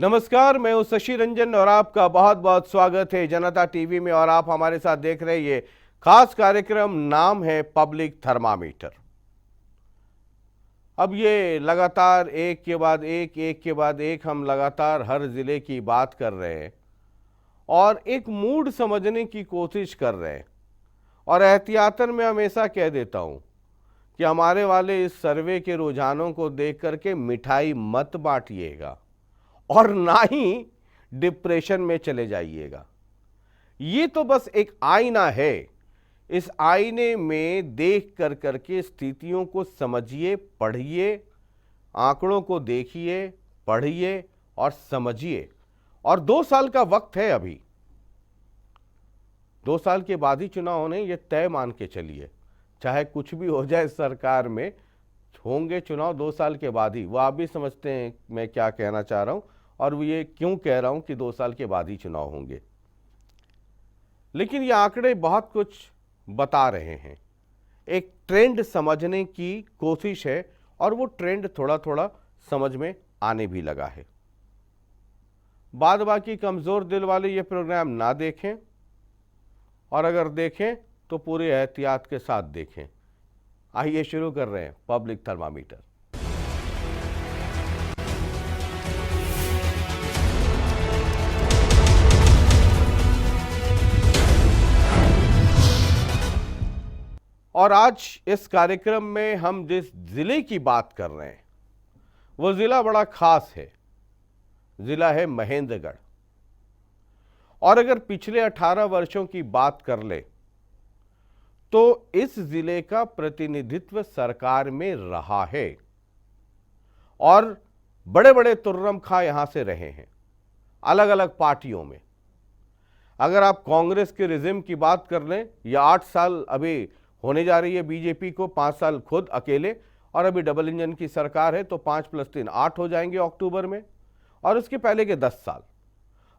नमस्कार, मैं हूं शशि रंजन और आपका बहुत बहुत स्वागत है जनता टीवी में। और आप हमारे साथ देख रहे हैं ये खास कार्यक्रम, नाम है पब्लिक थर्मामीटर। अब ये लगातार एक के बाद एक हम लगातार हर जिले की बात कर रहे हैं और एक मूड समझने की कोशिश कर रहे हैं। और एहतियातन मैं हमेशा कह देता हूं कि हमारे वाले इस सर्वे के रुझानों को देख करके मिठाई मत बांटिएगा और ना ही डिप्रेशन में चले जाइएगा। ये तो बस एक आईना है। इस आईने में देख कर करके स्थितियों को समझिए, पढ़िए, आंकड़ों को देखिए, पढ़िए और समझिए। और 2 साल का वक्त है अभी। 2 साल के बाद ही चुनाव होने, ये तय मान के चलिए। चाहे कुछ भी हो जाए सरकार में, होंगे चुनाव 2 साल के बाद ही। वो आप भी समझते हैं मैं क्या कहना चाह रहा हूं और वो ये क्यों कह रहा हूं कि 2 साल के बाद ही चुनाव होंगे। लेकिन ये आंकड़े बहुत कुछ बता रहे हैं। एक ट्रेंड समझने की कोशिश है और वो ट्रेंड थोड़ा थोड़ा समझ में आने भी लगा है। बाद बाकी कमजोर दिल वाले ये प्रोग्राम ना देखें और अगर देखें तो पूरे एहतियात के साथ देखें। आइए शुरू कर रहे हैं पब्लिक थर्मामीटर। और आज इस कार्यक्रम में हम जिस जिले की बात कर रहे हैं वो जिला बड़ा खास है। जिला है महेंद्रगढ़। और अगर पिछले 18 वर्षों की बात कर ले तो इस जिले का प्रतिनिधित्व सरकार में रहा है और बड़े बड़े तुर्रम खा यहां से रहे हैं अलग अलग पार्टियों में। अगर आप कांग्रेस के रिजिम की बात कर लें, या 8 साल अभी होने जा रही है बीजेपी को, 5 साल खुद अकेले, और अभी डबल इंजन की सरकार है तो 5 + 3 8 हो जाएंगे अक्टूबर में। और उसके पहले के 10 साल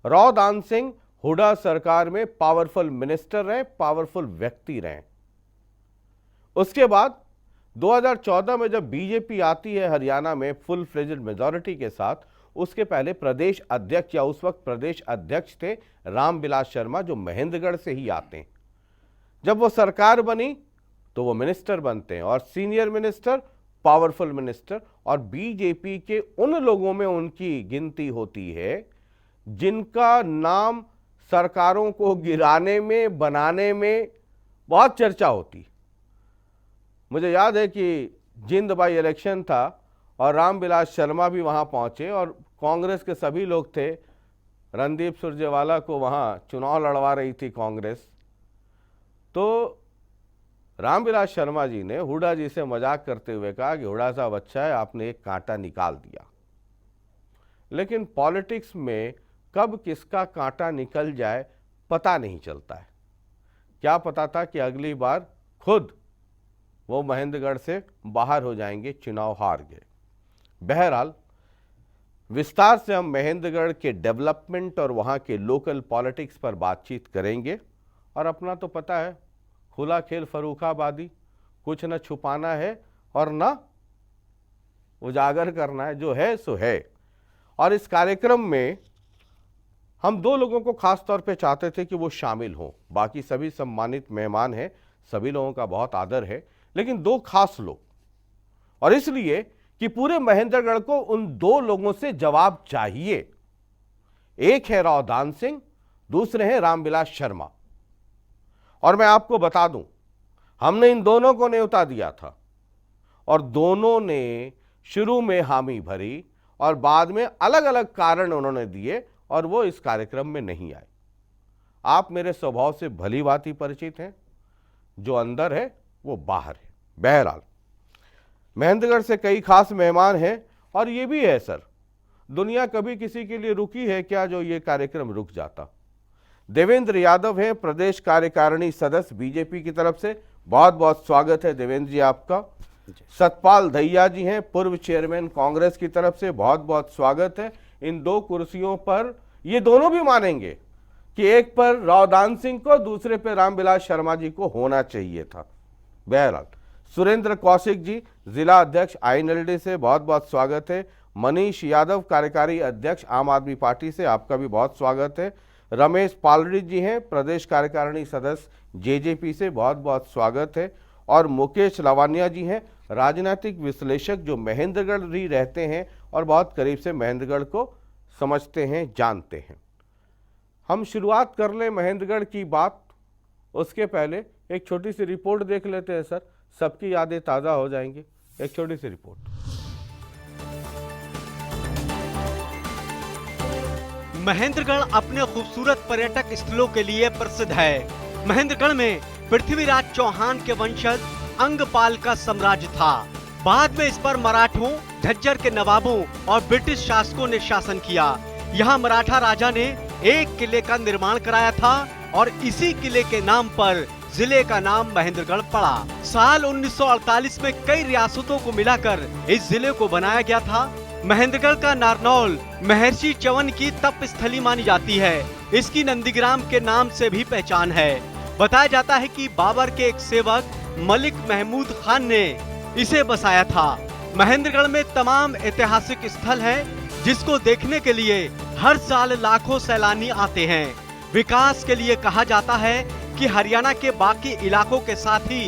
राव दान सिंह हुड्डा सरकार में पावरफुल मिनिस्टर रहे, पावरफुल व्यक्ति रहे। उसके बाद 2014 में जब बीजेपी आती है हरियाणा में फुल फ्लेजेड मेजॉरिटी के साथ, उसके पहले प्रदेश अध्यक्ष या उस वक्त प्रदेश अध्यक्ष थे रामविलास शर्मा, जो महेंद्रगढ़ से ही आते हैं। जब वो सरकार बनी तो वो मिनिस्टर बनते हैं और सीनियर मिनिस्टर, पावरफुल मिनिस्टर। और बीजेपी के उन लोगों में उनकी गिनती होती है जिनका नाम सरकारों को गिराने में, बनाने में बहुत चर्चा होती। मुझे याद है कि जिंद बाई इलेक्शन था और रामविलास शर्मा भी वहां पहुंचे और कांग्रेस के सभी लोग थे। रणदीप सुरजेवाला को वहां चुनाव लड़वा रही थी कांग्रेस। तो रामविलास शर्मा जी ने हुड्डा जी से मजाक करते हुए कहा कि हुड्डा साहब, अच्छा है आपने एक कांटा निकाल दिया। लेकिन पॉलिटिक्स में कब किसका कांटा निकल जाए पता नहीं चलता है। क्या पता था कि अगली बार खुद वो महेंद्रगढ़ से बाहर हो जाएंगे, चुनाव हार गए। बहरहाल विस्तार से हम महेंद्रगढ़ के डेवलपमेंट और वहां के लोकल पॉलिटिक्स पर बातचीत करेंगे। और अपना तो पता है, खुला खेल फर्रुखाबादी, कुछ न छुपाना है और न उजागर करना है, जो है सो है। और इस कार्यक्रम में हम 2 लोगों को खास तौर पे चाहते थे कि वो शामिल हों। बाकी सभी सम्मानित मेहमान हैं, सभी लोगों का बहुत आदर है, लेकिन 2 खास लोग। और इसलिए कि पूरे महेंद्रगढ़ को उन 2 लोगों से जवाब चाहिए। एक है राव दान सिंह, दूसरे हैं रामविलास शर्मा। और मैं आपको बता दूं, हमने इन दोनों को न्योता दिया था और दोनों ने शुरू में हामी भरी और बाद में अलग अलग कारण उन्होंने दिए और वो इस कार्यक्रम में नहीं आए। आप मेरे स्वभाव से भली भांति परिचित हैं, जो अंदर है वो बाहर है। बहरहाल महेंद्रगढ़ से कई खास मेहमान हैं और ये भी है सर, दुनिया कभी किसी के लिए रुकी है क्या जो ये कार्यक्रम रुक जाता। देवेंद्र यादव हैं, प्रदेश कार्यकारिणी सदस्य बीजेपी की तरफ से। बहुत बहुत स्वागत है देवेंद्र जी आपका। सतपाल दहिया जी हैं, पूर्व चेयरमैन कांग्रेस की तरफ से। बहुत बहुत स्वागत है। इन 2 कुर्सियों पर ये दोनों भी मानेंगे कि एक पर राव दान सिंह को, दूसरे पर रामविलास शर्मा जी को होना चाहिए था। बहरहाल सुरेंद्र कौशिक जी, जिला अध्यक्ष INLD से, बहुत बहुत स्वागत है। मनीष यादव कार्यकारी अध्यक्ष आम आदमी पार्टी से, आपका भी बहुत स्वागत है। रमेश पालड़ी जी हैं प्रदेश कार्यकारिणी सदस्य जेजेपी से, बहुत बहुत स्वागत है। और मुकेश लवानिया जी हैं राजनीतिक विश्लेषक जो महेंद्रगढ़ भी रहते हैं और बहुत करीब से महेंद्रगढ़ को समझते हैं, जानते हैं। हम शुरुआत कर लें महेंद्रगढ़ की बात, उसके पहले एक छोटी सी रिपोर्ट देख लेते हैं सर, सबकी यादें ताज़ा हो जाएंगी। एक छोटी सी रिपोर्ट। महेंद्रगढ़ अपने खूबसूरत पर्यटक स्थलों के लिए प्रसिद्ध है। महेंद्रगढ़ में पृथ्वीराज चौहान के वंशज अंगपाल का साम्राज्य था। बाद में इस पर मराठों, झज्जर के नवाबों और ब्रिटिश शासकों ने शासन किया। यहाँ मराठा राजा ने एक किले का निर्माण कराया था और इसी किले के नाम पर जिले का नाम महेंद्रगढ़ पड़ा। साल 1948 में कई रियासतों को मिलाकर इस जिले को बनाया गया था। महेंद्रगढ़ का नारनौल महर्षि च्यवन की तप स्थली मानी जाती है। इसकी नंदीग्राम के नाम से भी पहचान है। बताया जाता है कि बाबर के एक सेवक मलिक महमूद खान ने इसे बसाया था। महेंद्रगढ़ में तमाम ऐतिहासिक स्थल हैं, जिसको देखने के लिए हर साल लाखों सैलानी आते हैं। विकास के लिए कहा जाता है कि हरियाणा के बाकी इलाकों के साथ ही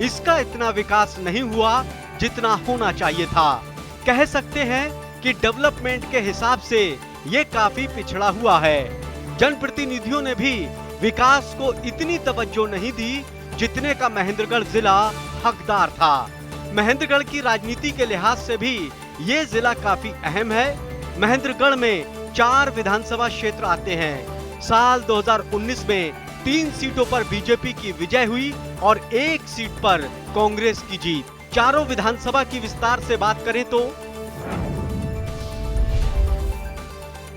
इसका इतना विकास नहीं हुआ जितना होना चाहिए था। कह सकते हैं कि डेवलपमेंट के हिसाब से ये काफी पिछड़ा हुआ है। जनप्रतिनिधियों ने भी विकास को इतनी तवज्जो नहीं दी जितने का महेंद्रगढ़ जिला हकदार था। महेंद्रगढ़ की राजनीति के लिहाज से भी ये जिला काफी अहम है। महेंद्रगढ़ में 4 विधानसभा क्षेत्र आते हैं। साल 2019 में 3 सीटों पर बीजेपी की विजय हुई और 1 सीट पर कांग्रेस की जीत। चारों विधानसभा की विस्तार से बात करें तो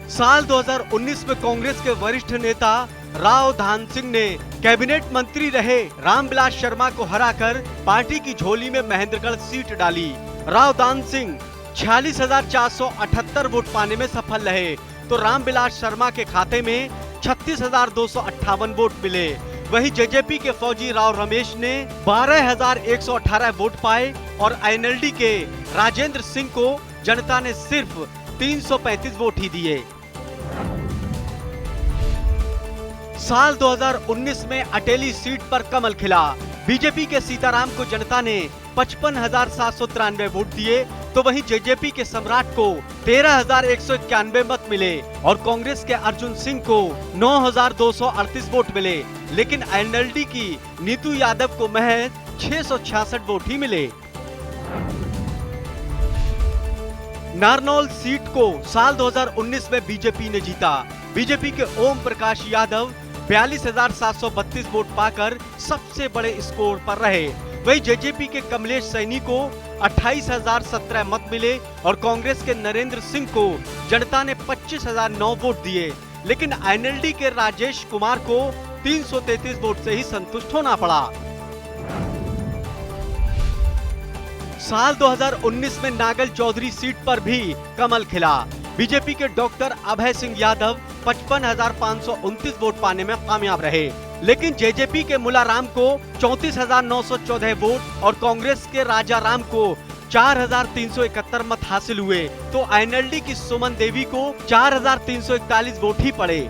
साल 2019 में कांग्रेस के वरिष्ठ नेता राव धान सिंह ने कैबिनेट मंत्री रहे रामविलास शर्मा को हराकर पार्टी की झोली में महेंद्रगढ़ सीट डाली। राव धान सिंह 46,478 वोट पाने में सफल रहे तो रामविलास शर्मा के खाते में 36,258 वोट मिले। वहीं जेजेपी के फौजी राव रमेश ने 12,118 वोट पाए और आईएनएलडी के राजेंद्र सिंह को जनता ने सिर्फ 335 वोट ही दिए। साल 2019 में अटेली सीट पर कमल खिला। बीजेपी के सीताराम को जनता ने 55,793 वोट दिए तो वहीं जेजेपी के सम्राट को 13,191 मत मिले और कांग्रेस के अर्जुन सिंह को 9,238 वोट मिले। लेकिन आईएनएलडी की नीतू यादव को महज 666 वोट ही मिले। नारनौल सीट को साल 2019 में बीजेपी ने जीता। बीजेपी के ओम प्रकाश यादव 42,732 वोट पाकर सबसे बड़े स्कोर पर रहे। वहीं जेजेपी के कमलेश सैनी को 28,017 मत मिले और कांग्रेस के नरेंद्र सिंह को जनता ने 25,009 वोट दिए। लेकिन आईएनएलडी के राजेश कुमार को 333 वोट से ही संतुष्ट होना पड़ा। साल 2019 में नागल चौधरी सीट पर भी कमल खिला। बीजेपी के डॉक्टर अभय सिंह यादव 55,529 वोट पाने में कामयाब रहे। लेकिन जेजेपी के मुलाराम को 34,914 वोट और कांग्रेस के राजा राम को 4,371 मत हासिल हुए तो आईएनएलडी की सुमन देवी को 4,341 वोट ही पड़े।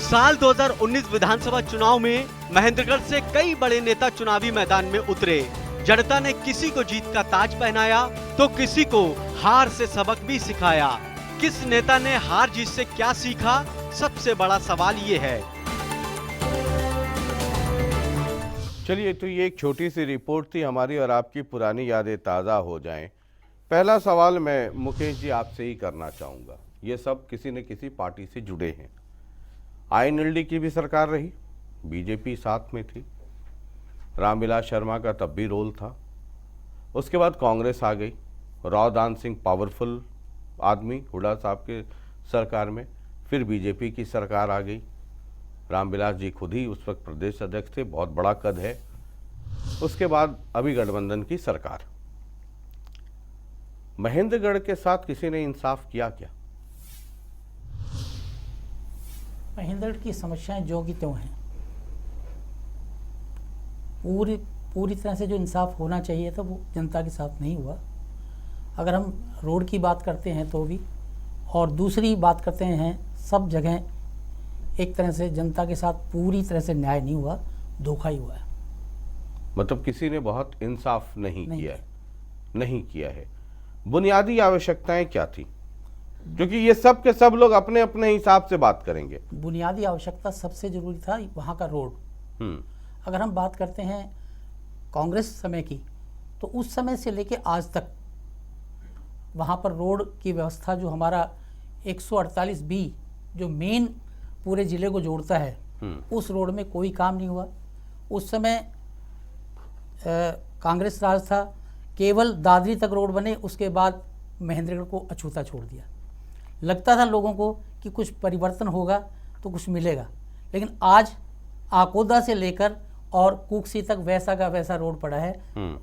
साल 2019 विधानसभा चुनाव में महेंद्रगढ़ से कई बड़े नेता चुनावी मैदान में उतरे। जनता ने किसी को जीत का ताज पहनाया तो किसी को हार से सबक भी सिखाया। किस नेता ने हार जीत से क्या सीखा, सबसे बड़ा सवाल ये है। चलिए, तो ये एक छोटी सी रिपोर्ट थी हमारी और आपकी पुरानी यादें ताज़ा हो जाएं। पहला सवाल मैं मुकेश जी आपसे ही करना चाहूँगा। ये सब किसी न किसी पार्टी से जुड़े हैं। आईएनएलडी की भी सरकार रही, बीजेपी साथ में थी, रामविलास शर्मा का तब भी रोल था। उसके बाद कांग्रेस आ गई, राव दान सिंह पावरफुल आदमी हुड्डा साहब के सरकार में, फिर बीजेपी की सरकार आ गई। रामविलास जी खुद ही उस वक्त प्रदेश अध्यक्ष थे, बहुत बड़ा कद है। उसके बाद अभी गठबंधन की सरकार। महेंद्रगढ़ के साथ किसी ने इंसाफ किया क्या? महेंद्रगढ़ की समस्याएं जो की त्यों हैं। पूरी तरह से जो इंसाफ होना चाहिए था वो जनता के साथ नहीं हुआ। अगर हम रोड की बात करते हैं तो भी, और दूसरी बात करते हैं सब जगह एक तरह से जनता के साथ पूरी तरह से न्याय नहीं हुआ, धोखा ही हुआ है। मतलब किसी ने बहुत इंसाफ नहीं नहीं किया है, नहीं किया है। बुनियादी आवश्यकताएं क्या थी? क्योंकि ये सब के सब लोग अपने अपने हिसाब से बात करेंगे। बुनियादी आवश्यकता सबसे ज़रूरी था वहाँ का रोड। अगर हम बात करते हैं कांग्रेस समय की, तो उस समय से लेके आज तक वहाँ पर रोड की व्यवस्था जो हमारा 148 बी जो मेन पूरे ज़िले को जोड़ता है, उस रोड में कोई काम नहीं हुआ। उस समय कांग्रेस राज था, केवल दादरी तक रोड बने, उसके बाद महेंद्रगढ़ को अछूता छोड़ दिया। लगता था लोगों को कि कुछ परिवर्तन होगा तो कुछ मिलेगा, लेकिन आज आकोदा से लेकर और कुक्सी तक वैसा का वैसा रोड पड़ा है,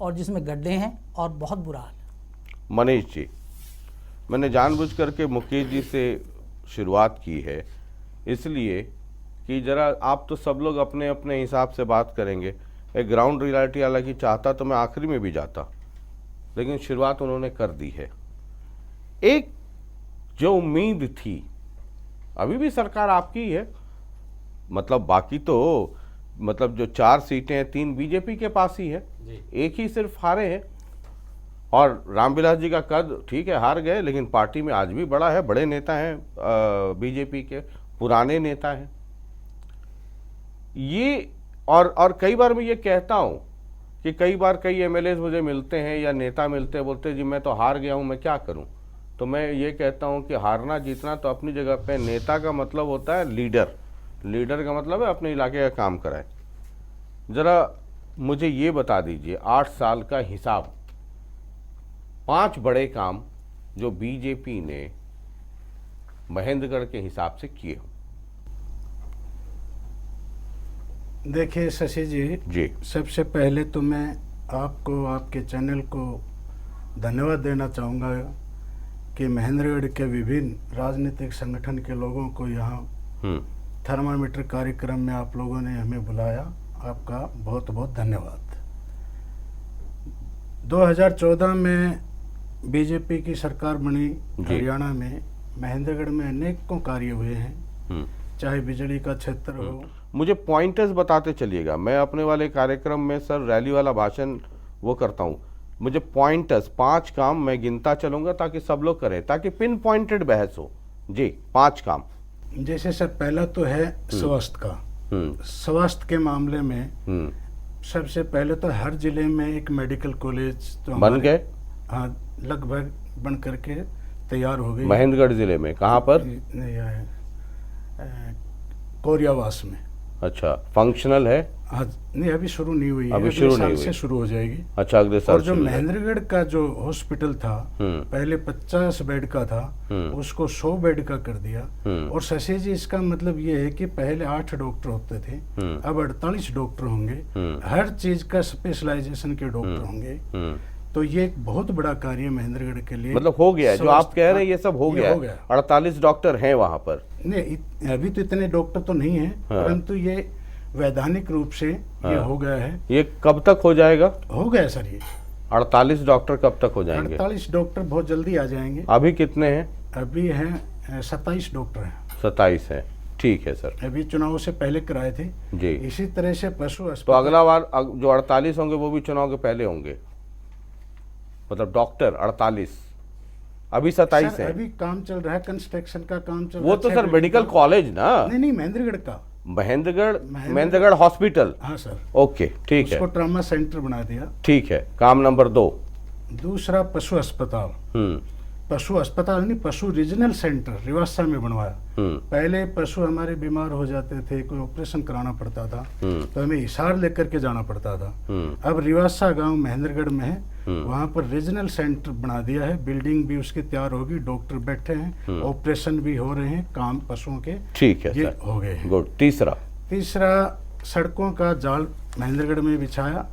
और जिसमें गड्ढे हैं और बहुत बुरा हाल है। मनीष जी, मैंने जानबूझ करके मुकेश जी से शुरुआत की है, इसलिए कि जरा आप तो सब लोग अपने अपने हिसाब से बात करेंगे। एक ग्राउंड रियलिटी हालांकि चाहता तो मैं आखिरी में भी जाता, लेकिन शुरुआत उन्होंने कर दी है। एक जो उम्मीद थी, अभी भी सरकार आपकी है, मतलब बाकी तो मतलब जो 4 सीटें हैं 3 बीजेपी के पास ही है, एक ही सिर्फ हारे हैं। और रामविलास जी का कद ठीक है हार गए, लेकिन पार्टी में आज भी बड़ा है, बड़े नेता हैं बीजेपी के, पुराने नेता हैं ये। और कई बार मैं ये कहता हूँ कि कई बार कई एमएलए मुझे मिलते हैं या नेता मिलते हैं, बोलते हैं जी मैं तो हार गया हूँ, मैं क्या करूँ। तो मैं ये कहता हूँ कि हारना जीतना तो अपनी जगह पे, नेता का मतलब होता है लीडर, लीडर का मतलब है अपने इलाके का काम कराए। ज़रा मुझे ये बता दीजिए 8 साल का हिसाब, 5 बड़े काम जो बीजेपी ने महेंद्रगढ़ के हिसाब से किए हों। देखिए शशि जी, सबसे पहले तो मैं आपको, आपके चैनल को धन्यवाद देना चाहूँगा कि महेंद्रगढ़ के विभिन्न राजनीतिक संगठन के लोगों को यहाँ थर्मामीटर कार्यक्रम में आप लोगों ने हमें बुलाया। आपका बहुत बहुत धन्यवाद। 2014 में बीजेपी की सरकार बनी हरियाणा में, महेंद्रगढ़ में अनेकों कार्य हुए हैं, चाहे बिजली का क्षेत्र हो। मुझे पॉइंटर्स बताते चलिएगा, मैं अपने वाले कार्यक्रम में सर रैली वाला भाषण वो करता हूँ, मुझे पॉइंटर्स 5 काम मैं गिनता चलूंगा ताकि सब लोग करें, ताकि पिन पॉइंटेड बहस हो। जी 5 काम। जैसे सर पहला तो है स्वास्थ्य का। स्वास्थ्य के मामले में सबसे पहले तो हर जिले में एक मेडिकल कॉलेज तो बन गए। हाँ, लगभग बन करके तैयार हो गई। महेंद्रगढ़ जिले में कहाँ पर? कोरियावास में। अच्छा, फंक्शनल है? हाँ नहीं, अभी शुरू नहीं हुई है, अभी शुरू नहीं हुई से शुरू हो जाएगी। अच्छा, अगले साल। और जो महेंद्रगढ़ का जो हॉस्पिटल था पहले 50 बेड का था, उसको 100 बेड का कर दिया। और शशि जी, इसका मतलब ये है कि पहले 8 डॉक्टर होते थे, अब 48 डॉक्टर होंगे, हर चीज का स्पेशलाइजेशन के डॉक्टर होंगे। तो ये एक बहुत बड़ा कार्य महेंद्रगढ़ के लिए मतलब हो गया है, जो आप कह रहे हैं ये सब हो गया है। 48 डॉक्टर हैं वहाँ पर? नहीं, अभी तो इतने डॉक्टर तो नहीं है, परंतु ये वैधानिक रूप से ये हो गया है। ये कब तक हो जाएगा? हो गया सर, ये 48 डॉक्टर कब तक हो जाएंगे? 48 डॉक्टर बहुत जल्दी आ जाएंगे। अभी कितने हैं? अभी हैं 27 डॉक्टर हैं। 27 हैं, ठीक है सर। अभी चुनाव से पहले कराए थे जी। इसी तरह से पशु तो अस्पताल, अगला बार जो 48 होंगे वो भी चुनाव के पहले होंगे, मतलब डॉक्टर 48, अभी 27 है। अभी काम चल रहा है, कंस्ट्रक्शन का काम चल रहा है। वो तो सर मेडिकल कॉलेज ना? नहीं, महेंद्रगढ़ का, महेंद्रगढ़ हॉस्पिटल। हाँ सर, ओके, ठीक है। उसको ट्रामा सेंटर बना दिया। ठीक है, काम नंबर 2। दूसरा पशु अस्पताल। पशु अस्पताल नहीं, पशु रीजनल सेंटर रिवासा में बनवाया। पहले पशु हमारे बीमार हो जाते थे, कोई ऑपरेशन कराना पड़ता था तो हमें हिसार लेकर के जाना पड़ता था। अब रिवासा गांव महेंद्रगढ़ में है, वहां पर रीजनल सेंटर बना दिया है, बिल्डिंग भी उसकी तैयार होगी, डॉक्टर बैठे हैं, ऑपरेशन भी हो रहे हैं, काम पशुओं के ठीक है ये सर, हो गए हैं। गुड। तीसरा सड़कों का जाल महेंद्रगढ़ में बिछाया।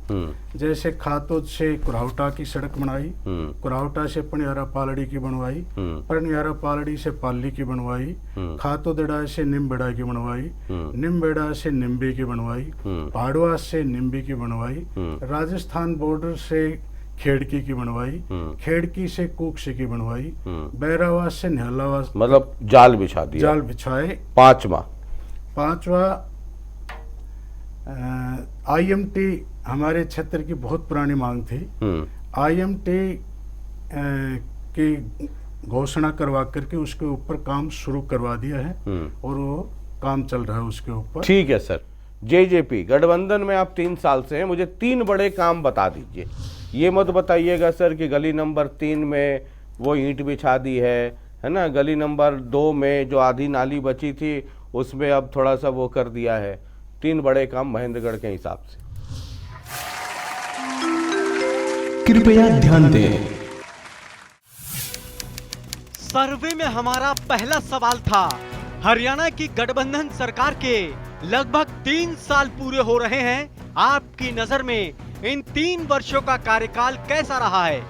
जैसे खातोद से कुरावटा की सड़क बनाई, कुरावटा से पनियारा पालड़ी की बनवाई, पनियारा पालड़ी से पाली की बनवाई, खातोदड़ा से निम्बेड़ा की बनवाई, निम्बेड़ा से निम्बी की बनवाई, पाड़वा से निम्बी की बनवाई, राजस्थान बॉर्डर से खेड़की की बनवाई, खेड़की से कुक्सी की बनवाई, बैरावास से निहलावास मतलब जाल बिछा दिया, जाल बिछाए। पांचवा IMT हमारे क्षेत्र की बहुत पुरानी मांग थी। IMT की घोषणा करवा करके उसके ऊपर काम शुरू करवा दिया है और वो काम चल रहा है उसके ऊपर। ठीक है सर। JJP गठबंधन में आप 3 साल से हैं, मुझे 3 बड़े काम बता दीजिए। ये मत बताइएगा सर कि गली नंबर 3 में वो ईंट बिछा दी है ना, गली नंबर 2 में जो आधी नाली बची थी उसमें अब थोड़ा सा वो कर दिया है। 3 बड़े काम महेंद्रगढ़ के हिसाब से। कृपया ध्यान दें। सर्वे में हमारा पहला सवाल था, हरियाणा की गठबंधन सरकार के लगभग 3 साल पूरे हो रहे हैं, आपकी नजर में इन 3 वर्षों का कार्यकाल कैसा रहा है?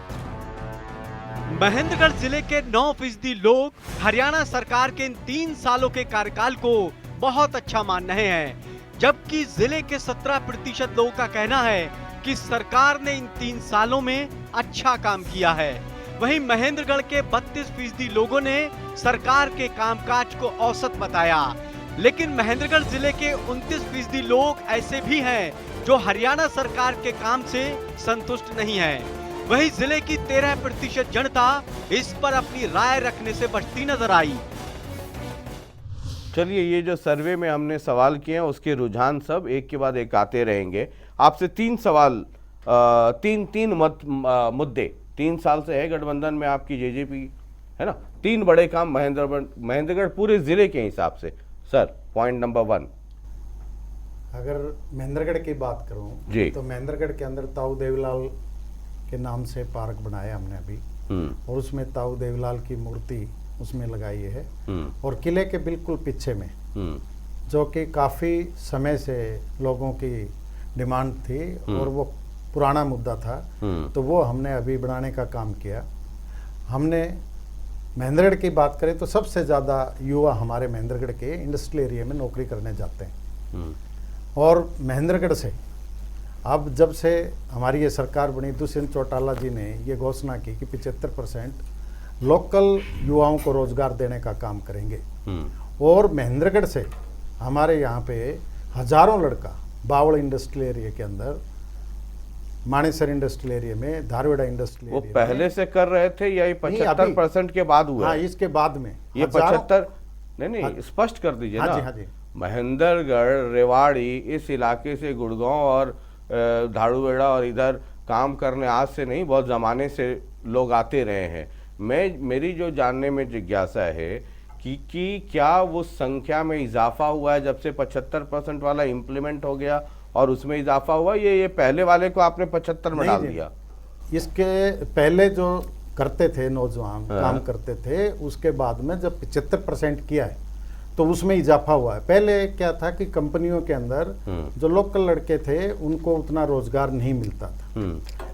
महेंद्रगढ़ जिले के 9% लोग हरियाणा सरकार के इन 3 सालों के कार्यकाल को बहुत अच्छा मान रहे हैं, जबकि जिले के 17% लोगों का कहना है कि सरकार ने इन 3 सालों में अच्छा काम किया है। वहीं महेंद्रगढ़ के 32% लोगों ने सरकार के कामकाज को औसत बताया, लेकिन महेंद्रगढ़ जिले के 29% लोग ऐसे भी हैं जो हरियाणा सरकार के काम से संतुष्ट नहीं हैं। वहीं जिले की 13% जनता इस पर अपनी राय रखने से बचती नजर आई। चलिए, ये जो सर्वे में हमने सवाल किए हैं उसके रुझान सब एक के बाद एक आते रहेंगे। आपसे 3 सवाल, तीन मुद्दे। 3 साल से है गठबंधन में आपकी JJP, है ना। 3 बड़े काम महेंद्रगढ़ पूरे जिले के हिसाब से। Sir, point number 1। अगर महेंद्रगढ़ की बात जी। करूं तो महेंद्रगढ़ के अंदर ताऊ देवीलाल के नाम से पार्क बनाया हमने अभी, और उसमें ताऊ देवीलाल की मूर्ति उसमें लगाई है। और किले के बिल्कुल पीछे में, जो कि काफ़ी समय से लोगों की डिमांड थी और वो पुराना मुद्दा था, तो वो हमने अभी बनाने का काम किया। हमने महेंद्रगढ़ की बात करें तो सबसे ज़्यादा युवा हमारे महेंद्रगढ़ के इंडस्ट्रियल एरिया में नौकरी करने जाते हैं। और महेंद्रगढ़ से अब जब से हमारी ये सरकार बनी, दुष्यंत चौटाला जी ने ये घोषणा की कि 75% लोकल युवाओं को रोजगार देने का काम करेंगे। और महेंद्रगढ़ से हमारे यहाँ पे हजारों लड़का बावड़ इंडस्ट्रियल एरिया के अंदर, मानेसर इंडस्ट्रियल एरिया में, धारवाड़ा इंडस्ट्रियल वो एरिया पहले से कर रहे थे या ये 75% के बाद हुआ? हाँ, इसके बाद में ये 75 नहीं, स्पष्ट कर दीजिए ना। हाँ जी। महेंद्रगढ़, रेवाड़ी, इस इलाके से गुड़गांव और धारूवेड़ा और इधर काम करने आज से नहीं, बहुत ज़माने से लोग आते रहे हैं। मेरी जो जानने में जिज्ञासा है कि क्या वो संख्या में इजाफा हुआ है जब से 75% वाला इम्प्लीमेंट हो गया और उसमें इजाफा हुआ, ये पहले वाले को आपने 75 में डाल दिया? इसके पहले जो करते थे नौजवान काम करते थे, उसके बाद में जब 75% किया है तो उसमें इजाफा हुआ है। पहले क्या था कि कंपनियों के अंदर जो लोकल लड़के थे उनको उतना रोजगार नहीं मिलता था,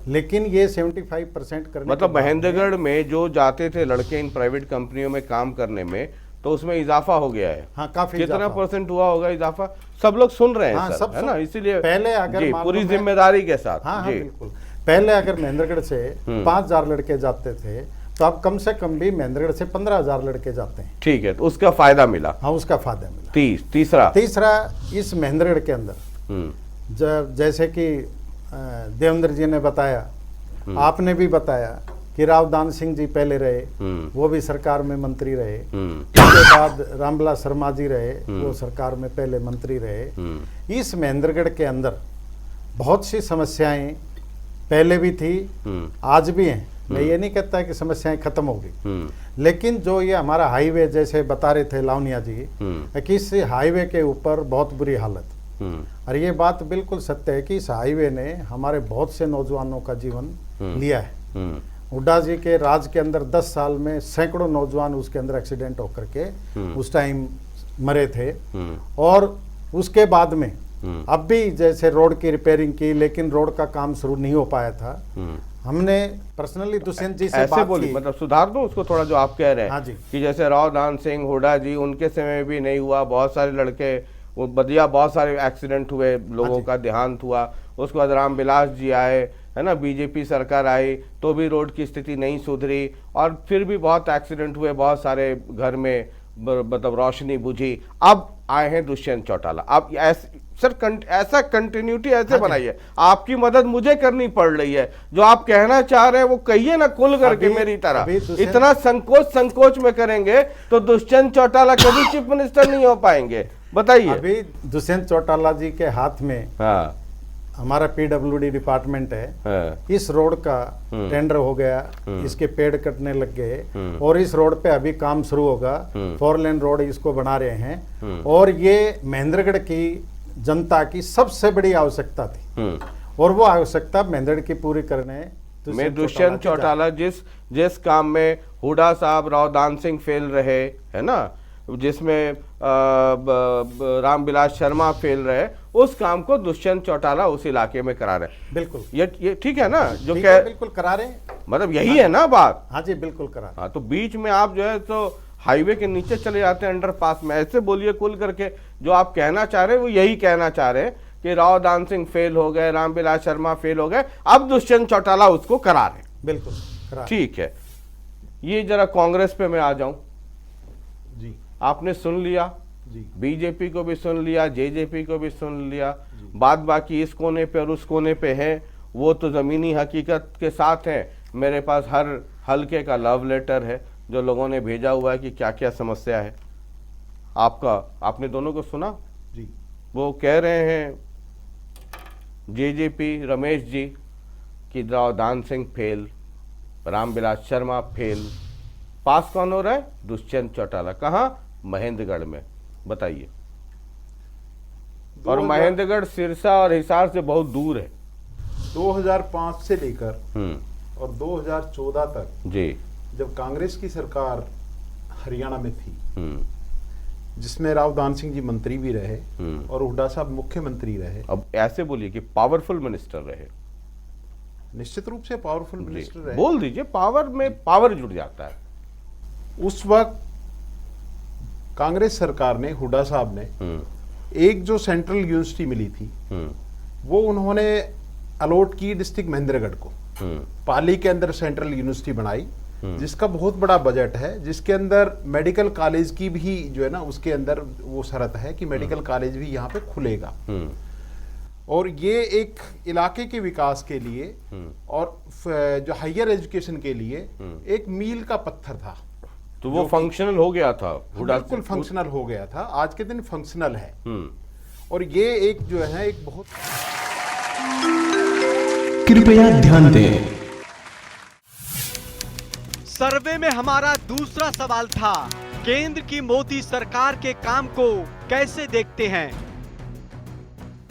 लेकिन ये 75% करने मतलब महेंद्रगढ़ में जो जाते थे लड़के इन प्राइवेट कंपनियों में काम करने में, तो उसमें इजाफा हो गया है। हाँ, काफी कितना % हुआ होगा इजाफा? सब लोग सुन रहे हैं। हाँ, सर, सब है ना, इसीलिए पहले अगर जी, पूरी जिम्मेदारी के साथ। हाँ, जी। बिल्कुल। पहले अगर महेंद्रगढ़ से 5000 लड़के जाते थे, तो अब कम से कम भी महेंद्रगढ़ से 15000 लड़के जाते हैं। ठीक है, तो उसका फायदा मिला। हाँ, उसका फायदा मिला। तीसरा इस महेंद्रगढ़ के अंदर जैसे कि देवेंद्र जी ने बताया, आपने भी बताया कि रावदान सिंह जी पहले रहे, वो भी सरकार में मंत्री रहे। उसके बाद रामविलास शर्मा जी रहे, वो सरकार में पहले मंत्री रहे। इस महेंद्रगढ़ के अंदर बहुत सी समस्याएं पहले भी थी, आज भी हैं। मैं ये नहीं कहता कि समस्याएं खत्म हो गई, लेकिन जो ये हमारा हाईवे जैसे बता रहे थे लावनिया जी कि इस हाईवे के ऊपर बहुत बुरी हालत, और ये बात बिल्कुल सत्य है कि इस हाईवे ने हमारे बहुत से नौजवानों का जीवन लिया है। हुड्डा जी के राज के अंदर 10 साल में सैकड़ों नौजवान उसके अंदर एक्सीडेंट होकर के उस टाइम मरे थे। और उसके बाद में अब भी जैसे रोड की रिपेयरिंग की, लेकिन रोड का काम शुरू नहीं हो पाया था। हमने पर्सनली दुष्यंत जी से बात की, मतलब सुधार दो उसको थोड़ा जो आप कह रहे हैं। हाँ जी। कि जैसे रावदान सिंह, हुड्डा जी, उनके समय में भी नहीं हुआ, बहुत सारे लड़के वो बदिया, बहुत सारे एक्सीडेंट हुए, लोगों का देहांत हुआ। उसके बाद रामविलास जी आए, है ना, बीजेपी सरकार आई तो भी रोड की स्थिति नहीं सुधरी और फिर भी बहुत एक्सीडेंट हुए, बहुत सारे घर में मतलब रोशनी बुझी। अब आए हैं दुष्यंत चौटाला। अब ऐसा कंटिन्यूटी ऐसे बनाइए, आपकी मदद मुझे करनी पड़ रही है, जो आप कहना चाह रहे हैं वो कहिए ना खुल करके मेरी तरह। इतना संकोच में करेंगे तो दुष्यंत चौटाला कभी चीफ मिनिस्टर नहीं हो पाएंगे, बताइए। अभी दुष्यंत चौटाला जी के हाथ में हाँ हमारा पीडब्ल्यूडी डिपार्टमेंट है, हाँ। इस रोड का टेंडर हो गया, इसके पेड़ कटने लग गए और इस रोड पे अभी काम शुरू होगा। 4 लेन रोड इसको बना रहे हैं और ये महेंद्रगढ़ की जनता की सबसे बड़ी आवश्यकता थी और वो आवश्यकता महेंद्रगढ़ की पूरी करने में दुष्यंत चौटाला जिस काम में हुडा साहब, रावदान सिंह फेल रहे, है ना, जिसमें रामविलास शर्मा फेल रहे, उस काम को दुष्यंत चौटाला उस इलाके में करा रहे हैं। बिल्कुल ये ठीक है ना, जो बिल्कुल करा रहे हैं, मतलब यही है ना बात। हाँ जी बिल्कुल करा। हाँ, तो बीच में आप जो है तो हाईवे के नीचे चले जाते हैं अंडरपास में। ऐसे बोलिए खुल करके, जो आप कहना चाह रहे हैं वो यही कहना चाह रहे हैं कि रावदान सिंह फेल हो गए, रामविलास शर्मा फेल हो गए, अब दुष्यंत चौटाला उसको करा रहे हैं। बिल्कुल करा। ठीक है, ये जरा कांग्रेस पे मैं आ जाऊं जी। आपने सुन लिया जी, बीजेपी को भी सुन लिया, जेजेपी को भी सुन लिया, बात बाकी इस कोने पे और उस कोने पे है वो तो ज़मीनी हकीकत के साथ है। मेरे पास हर हल्के का लव लेटर है जो लोगों ने भेजा हुआ है कि क्या क्या समस्या है। आपने दोनों को सुना जी। वो कह रहे हैं जेजेपी रमेश जी कि रावदान सिंह फेल, रामविलास शर्मा फेल, पास कौन हो रहा है? दुष्यंत चौटाला। कहाँ? महेंद्रगढ़ में, बताइए। और महेंद्रगढ़ सिरसा और हिसार से बहुत दूर है। 2005 से लेकर और 2014 तक जी, जब कांग्रेस की सरकार हरियाणा में थी, जिसमें रावदान सिंह जी मंत्री भी रहे और हुड्डा साहब मुख्यमंत्री रहे। अब ऐसे बोलिए कि पावरफुल मिनिस्टर रहे। निश्चित रूप से पावरफुल मिनिस्टर रहे। बोल दीजिए, पावर में पावर जुड़ जाता है। उस वक्त कांग्रेस सरकार ने, हुड्डा साहब ने एक जो सेंट्रल यूनिवर्सिटी मिली थी वो उन्होंने अलॉट की डिस्ट्रिक्ट महेंद्रगढ़ को। पाली के अंदर सेंट्रल यूनिवर्सिटी बनाई जिसका बहुत बड़ा बजट है, जिसके अंदर मेडिकल कॉलेज की भी जो है ना उसके अंदर वो शर्त है कि मेडिकल कॉलेज भी यहाँ पे खुलेगा। और ये एक इलाके के विकास के लिए और जो हायर एजुकेशन के लिए एक मील का पत्थर था। तो वो फंक्शनल हो गया था, बिल्कुल फंक्शनल हो गया था, आज के दिन फंक्शनल है। और ये एक जो है एक बहुत, कृपया ध्यान दें। सर्वे में हमारा दूसरा सवाल था, केंद्र की मोदी सरकार के काम को कैसे देखते हैं?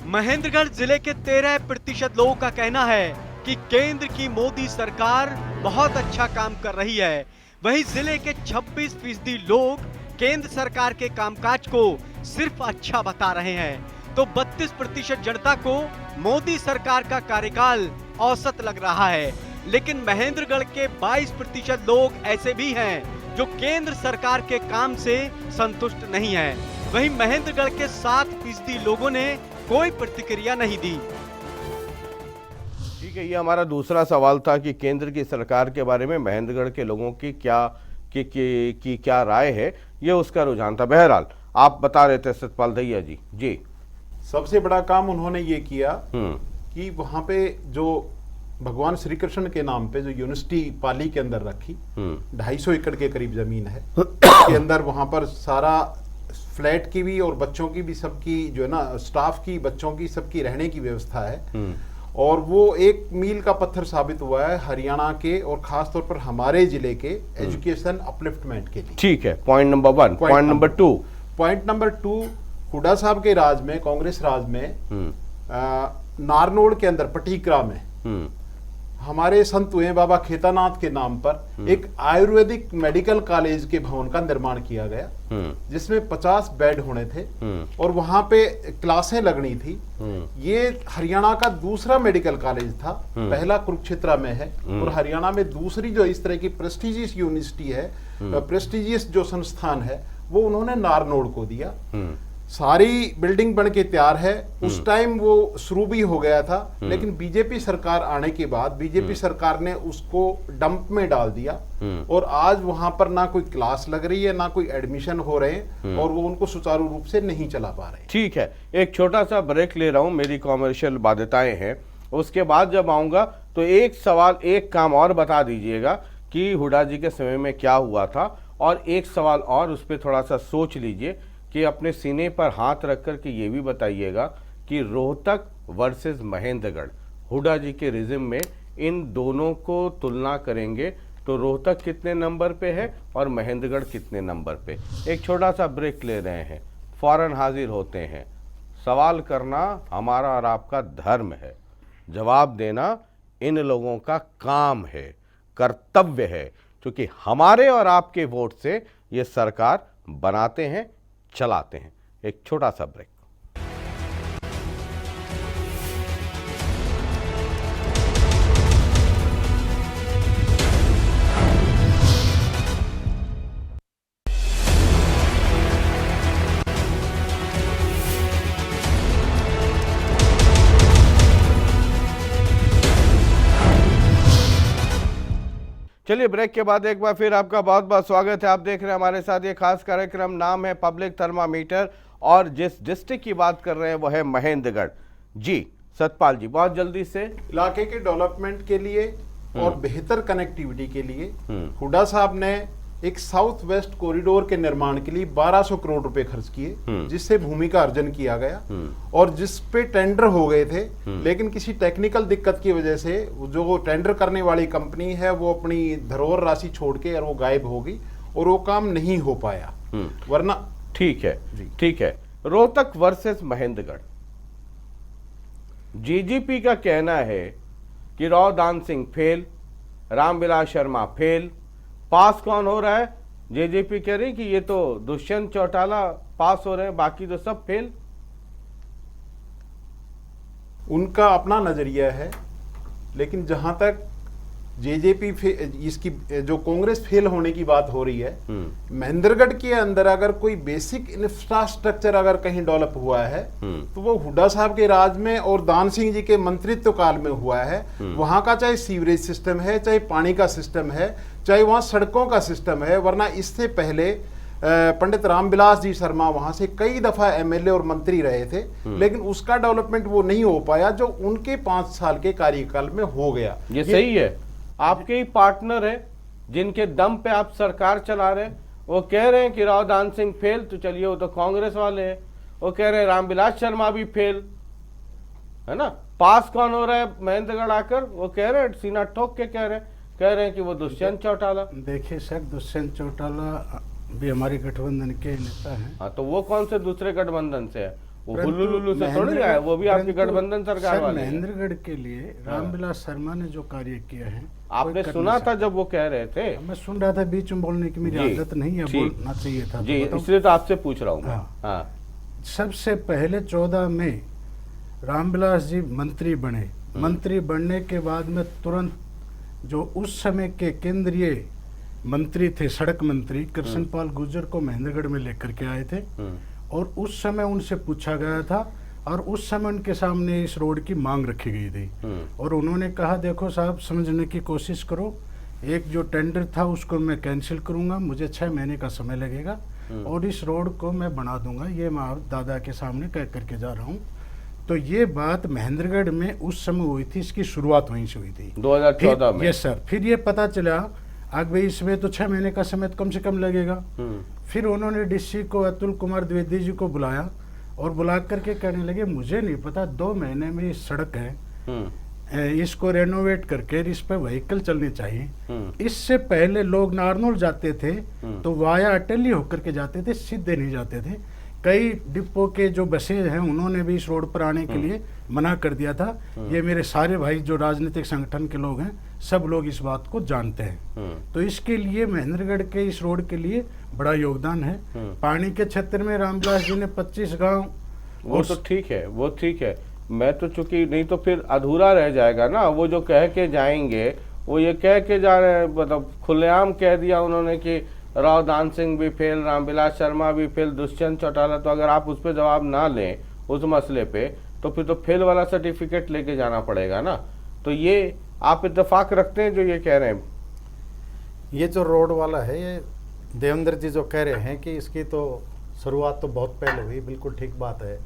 महेंद्रगढ़ जिले के 13% लोगों का कहना है कि केंद्र की मोदी सरकार बहुत अच्छा काम कर रही है। वहीं जिले के 26% लोग केंद्र सरकार के कामकाज को सिर्फ अच्छा बता रहे हैं। तो 32% जनता को मोदी सरकार का कार्यकाल औसत लग रहा है। लेकिन महेंद्रगढ़ के 22% लोग ऐसे भी हैं जो केंद्र सरकार के काम से संतुष्ट नहीं हैं। वहीं महेंद्रगढ़ के 7% लोगों ने कोई प्रतिक्रिया नहीं दी। ठीक है, ये हमारा दूसरा सवाल था कि केंद्र की सरकार के बारे में महेंद्रगढ़ के लोगों की क्या राय है, ये उसका रुझान था। बहरहाल आप बता रहे थे सतपाल दहिया जी। जी, सबसे बड़ा काम उन्होंने ये किया कि वहां पे जो भगवान श्री कृष्ण के नाम पे जो यूनिवर्सिटी पाली के अंदर रखी, 250 एकड़ के करीब जमीन है के अंदर, वहां पर सारा फ्लैट की भी और बच्चों की भी, सबकी जो है ना स्टाफ की, बच्चों की, सबकी रहने की व्यवस्था है। और वो एक मील का पत्थर साबित हुआ है हरियाणा के और खास तौर पर हमारे जिले के एजुकेशन अपलिफ्टमेंट के लिए। ठीक है, point number 1। Point number 2, point number 2, Hooda साहब के राज में, कांग्रेस राज में, नारनौल के अंदर पटीकरा में हमारे संत हुए बाबा खेतानाथ के नाम पर एक आयुर्वेदिक मेडिकल कॉलेज के भवन का निर्माण किया गया, जिसमें 50 बेड होने थे और वहां पे क्लासें लगनी थी। ये हरियाणा का दूसरा मेडिकल कॉलेज था, पहला कुरुक्षेत्र में है और हरियाणा में दूसरी जो इस तरह की प्रेस्टिजियस यूनिवर्सिटी है, प्रेस्टिजियस जो संस्थान है, वो उन्होंने नारनौल को दिया। सारी बिल्डिंग बन के तैयार है। उस टाइम वो शुरू भी हो गया था, लेकिन बीजेपी सरकार आने के बाद बीजेपी सरकार ने उसको डंप में डाल दिया और आज वहां पर ना कोई क्लास लग रही है, ना कोई एडमिशन हो रहे हैं और वो उनको सुचारू रूप से नहीं चला पा रहे। ठीक है, एक छोटा सा ब्रेक ले रहा हूं, मेरी कॉमर्शियल बाध्यताएं हैं। उसके बाद जब आऊंगा तो एक सवाल, एक काम और बता दीजिएगा कि हुड्डा जी के समय में क्या हुआ था, और एक सवाल और उस पर थोड़ा सा सोच लीजिए कि अपने सीने पर हाथ रख कर के ये भी बताइएगा कि रोहतक वर्सेस महेंद्रगढ़, हुड्डा जी के रिजिम में इन दोनों को तुलना करेंगे तो रोहतक कितने नंबर पे है और महेंद्रगढ़ कितने नंबर पे। एक छोटा सा ब्रेक ले रहे हैं, फौरन हाजिर होते हैं। सवाल करना हमारा और आपका धर्म है, जवाब देना इन लोगों का काम है, कर्तव्य है, क्योंकि हमारे और आपके वोट से ये सरकार बनाते हैं, चलाते हैं। एक छोटा सा ब्रेक। चलिए, ब्रेक के बाद एक बार फिर आपका बहुत बहुत स्वागत है। आप देख रहे हैं हमारे साथ ये खास कार्यक्रम, नाम है पब्लिक थर्मामीटर, और जिस डिस्ट्रिक्ट की बात कर रहे हैं वो है महेंद्रगढ़। जी सतपाल जी, बहुत जल्दी से। इलाके के डेवलपमेंट के लिए और बेहतर कनेक्टिविटी के लिए हुड्डा साहब ने एक साउथ वेस्ट कॉरिडोर के निर्माण के लिए 1200 करोड़ रुपए खर्च किए, जिससे भूमि का अर्जन किया गया और जिस पे टेंडर हो गए थे, लेकिन किसी टेक्निकल दिक्कत की वजह से जो टेंडर करने वाली कंपनी है वो अपनी धरोहर राशि छोड़ के और वो गायब हो गई और वो काम नहीं हो पाया, वरना। ठीक है, ठीक है। रोहतक वर्सेस महेंद्रगढ़, जीजीपी का कहना है कि राव दान सिंह फेल, रामविलास शर्मा फेल, पास कौन हो रहा है? जेजेपी कह रही कि ये तो दुष्यंत चौटाला पास हो रहे हैं, बाकी तो सब फेल। उनका अपना नजरिया है, लेकिन जहां तक जेजेपी इसकी जो कांग्रेस फेल होने की बात हो रही है, महेंद्रगढ़ के अंदर अगर कोई बेसिक इंफ्रास्ट्रक्चर अगर कहीं डेवलप हुआ है तो वो हुड्डा साहब के राज में और दान सिंह जी के मंत्रित्व काल में हुआ है। वहां का चाहे सीवरेज सिस्टम है, चाहे पानी का सिस्टम है, चाहे वहां सड़कों का सिस्टम है, वरना इससे पहले पंडित रामविलास जी शर्मा वहां से कई दफा एमएलए और मंत्री रहे थे, लेकिन उसका डेवलपमेंट वो नहीं हो पाया जो उनके 5 साल के कार्यकाल में हो गया। ये सही है, आपके ही पार्टनर है जिनके दम पे आप सरकार चला रहे हैं, वो कह रहे हैं कि राव दान सिंह फेल, तो चलिए वो तो कांग्रेस वाले हैं, वो कह रहे हैं रामविलास शर्मा भी फेल, है ना। पास कौन हो रहा है महेंद्रगढ़ आकर? वो कह रहे हैं, सीना ठोक के कह रहे हैं कि वो दुष्यंत चौटाला। देखिए सर, दुष्यंत चौटाला भी हमारे गठबंधन के नेता हैं। हाँ, तो वो कौन से दूसरे गठबंधन से है? वो हुल्लू से थोड़ी आए, वो भी आपकी गठबंधन सरकार वाले हैं। महेंद्रगढ़ के लिए रामविलास शर्मा ने जो कार्य किया है, आपने सुना था जब वो कह रहे थे? मैं सुन रहा था, बीच में बोलने की मेरी आदत नहीं है, बोलना चाहिए था जी, इसलिए तो आपसे पूछ रहा हूँ मैं। हाँ। सबसे पहले 14 में रामविलास जी मंत्री बने। मंत्री बनने के बाद में तुरंत जो उस समय के केंद्रीय मंत्री थे, सड़क मंत्री कृष्णपाल गुर्जर को महेंद्रगढ़ में लेकर के आए थे और उस समय उनसे पूछा गया था और उस समय उनके सामने इस रोड की मांग रखी गई थी और उन्होंने कहा, देखो साहब, समझने की कोशिश करो, एक जो टेंडर था उसको मैं कैंसिल करूंगा, मुझे 6 महीने का समय लगेगा और इस रोड को मैं बना दूंगा, ये मैं दादा के सामने कह करके जा रहा हूँ। तो ये बात महेंद्रगढ़ में उस समय हुई थी, इसकी शुरुआत वहीं से हुई थी 2014 में। Yes sir. फिर ये पता चला आग भाई इसमें तो 6 महीने का समय तो कम से कम लगेगा। फिर उन्होंने डीसी को अतुल कुमार द्विवेदी जी को बुलाया और बुला करके कहने लगे, मुझे नहीं पता 2 महीने में ये सड़क है, इसको रेनोवेट करके इस पर व्हीकल चलनी चाहिए। इससे पहले लोग नारनौल जाते थे तो वाया अटेली होकर के जाते थे, सीधे नहीं जाते थे। कई डिपो के जो बसें हैं उन्होंने भी इस रोड पर आने के लिए मना कर दिया था। ये मेरे सारे भाई जो राजनीतिक संगठन के लोग हैं, सब लोग इस बात को जानते हैं। तो इसके लिए महेंद्रगढ़ के इस रोड के लिए बड़ा योगदान है। पानी के क्षेत्र में रामविलास जी ने 25 गांव, वो तो ठीक है, वो ठीक है। मैं तो चूंकि नहीं तो फिर अधूरा रह जाएगा ना, वो जो कह के जाएंगे वो ये कह के जा रहे हैं, मतलब खुलेआम कह दिया उन्होंने कि राव दान सिंह भी फेल, रामविलास शर्मा भी फेल, दुष्यंत चौटाला, तो अगर आप उस पर जवाब ना लें उस मसले पे, तो फिर तो फेल वाला सर्टिफिकेट लेके जाना पड़ेगा ना। तो ये आप इत्तेफाक रखते हैं जो ये कह रहे हैं? ये जो रोड वाला है, ये देवेंद्र जी जो कह रहे हैं कि इसकी तो शुरुआत तो बहुत पहले हुई, बिल्कुल ठीक बात है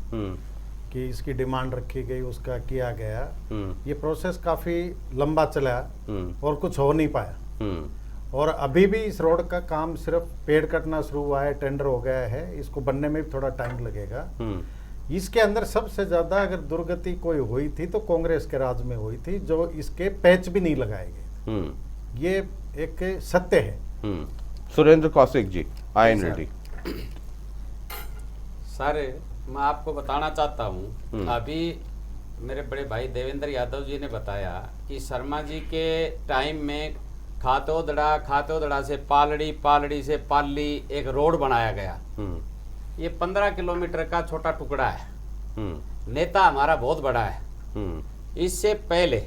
कि इसकी डिमांड रखी गई, उसका किया गया। ये प्रोसेस काफ़ी लंबा चला और कुछ हो नहीं पाया। और अभी भी इस रोड का काम सिर्फ पेड़ कटना शुरू हुआ है, टेंडर हो गया है, इसको बनने में भी थोड़ा टाइम लगेगा। इसके अंदर सबसे ज़्यादा अगर दुर्गति कोई हुई थी तो कांग्रेस के राज में हुई थी, जो इसके पैच भी नहीं लगाए गए। ये एक सत्य है। सुरेंद्र कौशिक जी, INLD। सर, मैं आपको बताना चाहता हूँ, अभी मेरे बड़े भाई देवेंद्र यादव जी ने बताया कि शर्मा जी के टाइम में खातोदड़ा से पालड़ी, पालड़ी से पाली एक रोड बनाया गया। ये 15 किलोमीटर का छोटा टुकड़ा है। नेता हमारा बहुत बड़ा है। इससे पहले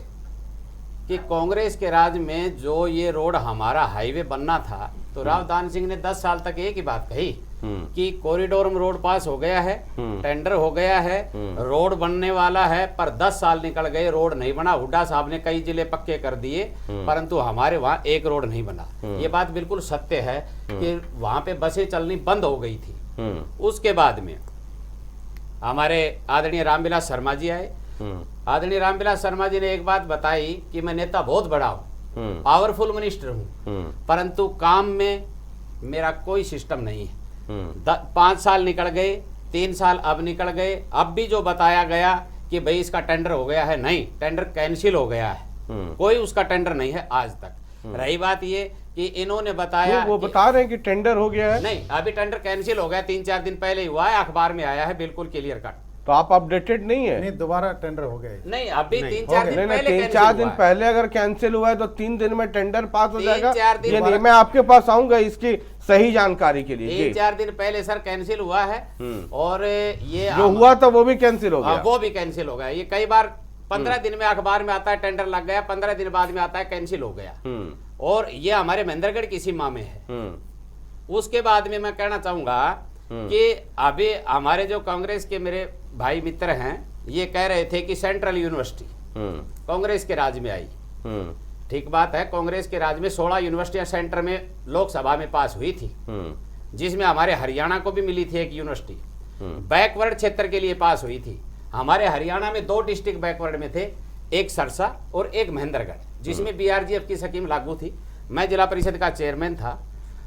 कि कांग्रेस के राज में जो ये रोड हमारा हाईवे बनना था, तो राव दान सिंह ने 10 साल तक एक ही बात कही कि कॉरिडोर में रोड पास हो गया है, टेंडर हो गया है, रोड बनने वाला है, पर 10 साल निकल गए, रोड नहीं बना। हुड्डा साहब ने कई जिले पक्के कर दिए, परंतु हमारे वहाँ एक रोड नहीं बना। ये बात बिल्कुल सत्य है कि वहाँ पे बसें चलनी बंद हो गई थी। उसके बाद में हमारे आदरणीय रामविलास शर्मा जी आए। आदरणीय रामविलास शर्मा जी ने एक बात बताई कि मैं नेता बहुत बड़ा हूँ, पावरफुल मिनिस्टर हूँ, परंतु काम में मेरा कोई सिस्टम नहीं है। 5 साल निकल गए, 3 साल अब निकल गए, अब भी जो बताया गया कि भाई इसका टेंडर हो गया है, नहीं, टेंडर कैंसिल हो गया है, कोई उसका टेंडर नहीं है आज तक। रही बात ये कि इन्होंने बताया, वो बता रहे हैं कि टेंडर हो गया है। नहीं, अभी टेंडर कैंसिल हो गया, 3-4 दिन पहले ही हुआ है, अखबार में आया है, बिल्कुल क्लियर कट। तो आप अपडेटेड नहीं है? नहीं, दोबारा टेंडर हो गया। नहीं, अभी 3-4 दिन पहले 3-4 दिन पहले अगर कैंसिल हुआ है तो 3 दिन में टेंडर पास हो जाएगा। 3-4 दिन ये नहीं, मैं आपके पास आऊंगा इसकी सही जानकारी के लिए। 3-4 दिन पहले सर कैंसिल हुआ है, और ये जो हुआ था वो भी कैंसिल हो गया। वो भी कैंसिल हो गया। ये कई बार 15 दिन में अखबार में आता है टेंडर लग गया, 15 दिन बाद में आता है कैंसिल हो गया। और ये हमारे महेंद्रगढ़ की सीमा में है। उसके बाद में मैं कहना चाहूंगा कि अभी हमारे जो कांग्रेस के मेरे भाई मित्र हैं, ये कह रहे थे कि सेंट्रल यूनिवर्सिटी कांग्रेस के राज में आई। ठीक बात है, कांग्रेस के राज में 16 यूनिवर्सिटियां सेंटर में लोकसभा में पास हुई थी, जिसमें हमारे हरियाणा को भी मिली थी एक यूनिवर्सिटी। बैकवर्ड क्षेत्र के लिए पास हुई थी। हमारे हरियाणा में 2 डिस्ट्रिक्ट बैकवर्ड में थे, एक सरसा और एक महेंद्रगढ़, जिसमें BRGF की स्कीम लागू थी। मैं जिला परिषद का चेयरमैन था।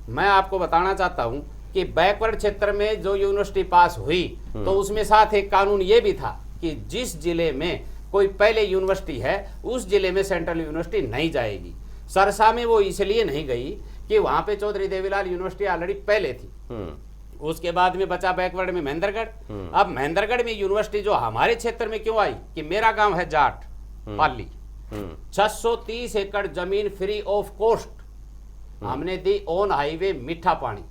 मैं आपको बताना चाहता हूं कि बैकवर्ड क्षेत्र में जो यूनिवर्सिटी पास हुई, तो उसमें साथ एक कानून ये भी था कि जिस जिले में कोई पहले यूनिवर्सिटी है, उस जिले में सेंट्रल यूनिवर्सिटी नहीं जाएगी। सरसा में वो इसलिए नहीं गई कि वहां पे चौधरी देवीलाल यूनिवर्सिटी ऑलरेडी पहले थी। उसके बाद में बचा बैकवर्ड में महेंद्रगढ़। अब महेंद्रगढ़ में यूनिवर्सिटी जो हमारे क्षेत्र में क्यों आई कि मेरा गांव है जाट पाली, 630 एकड़ जमीन फ्री ऑफ कॉस्ट हमने दी, ऑन हाईवे, मीठा पानी।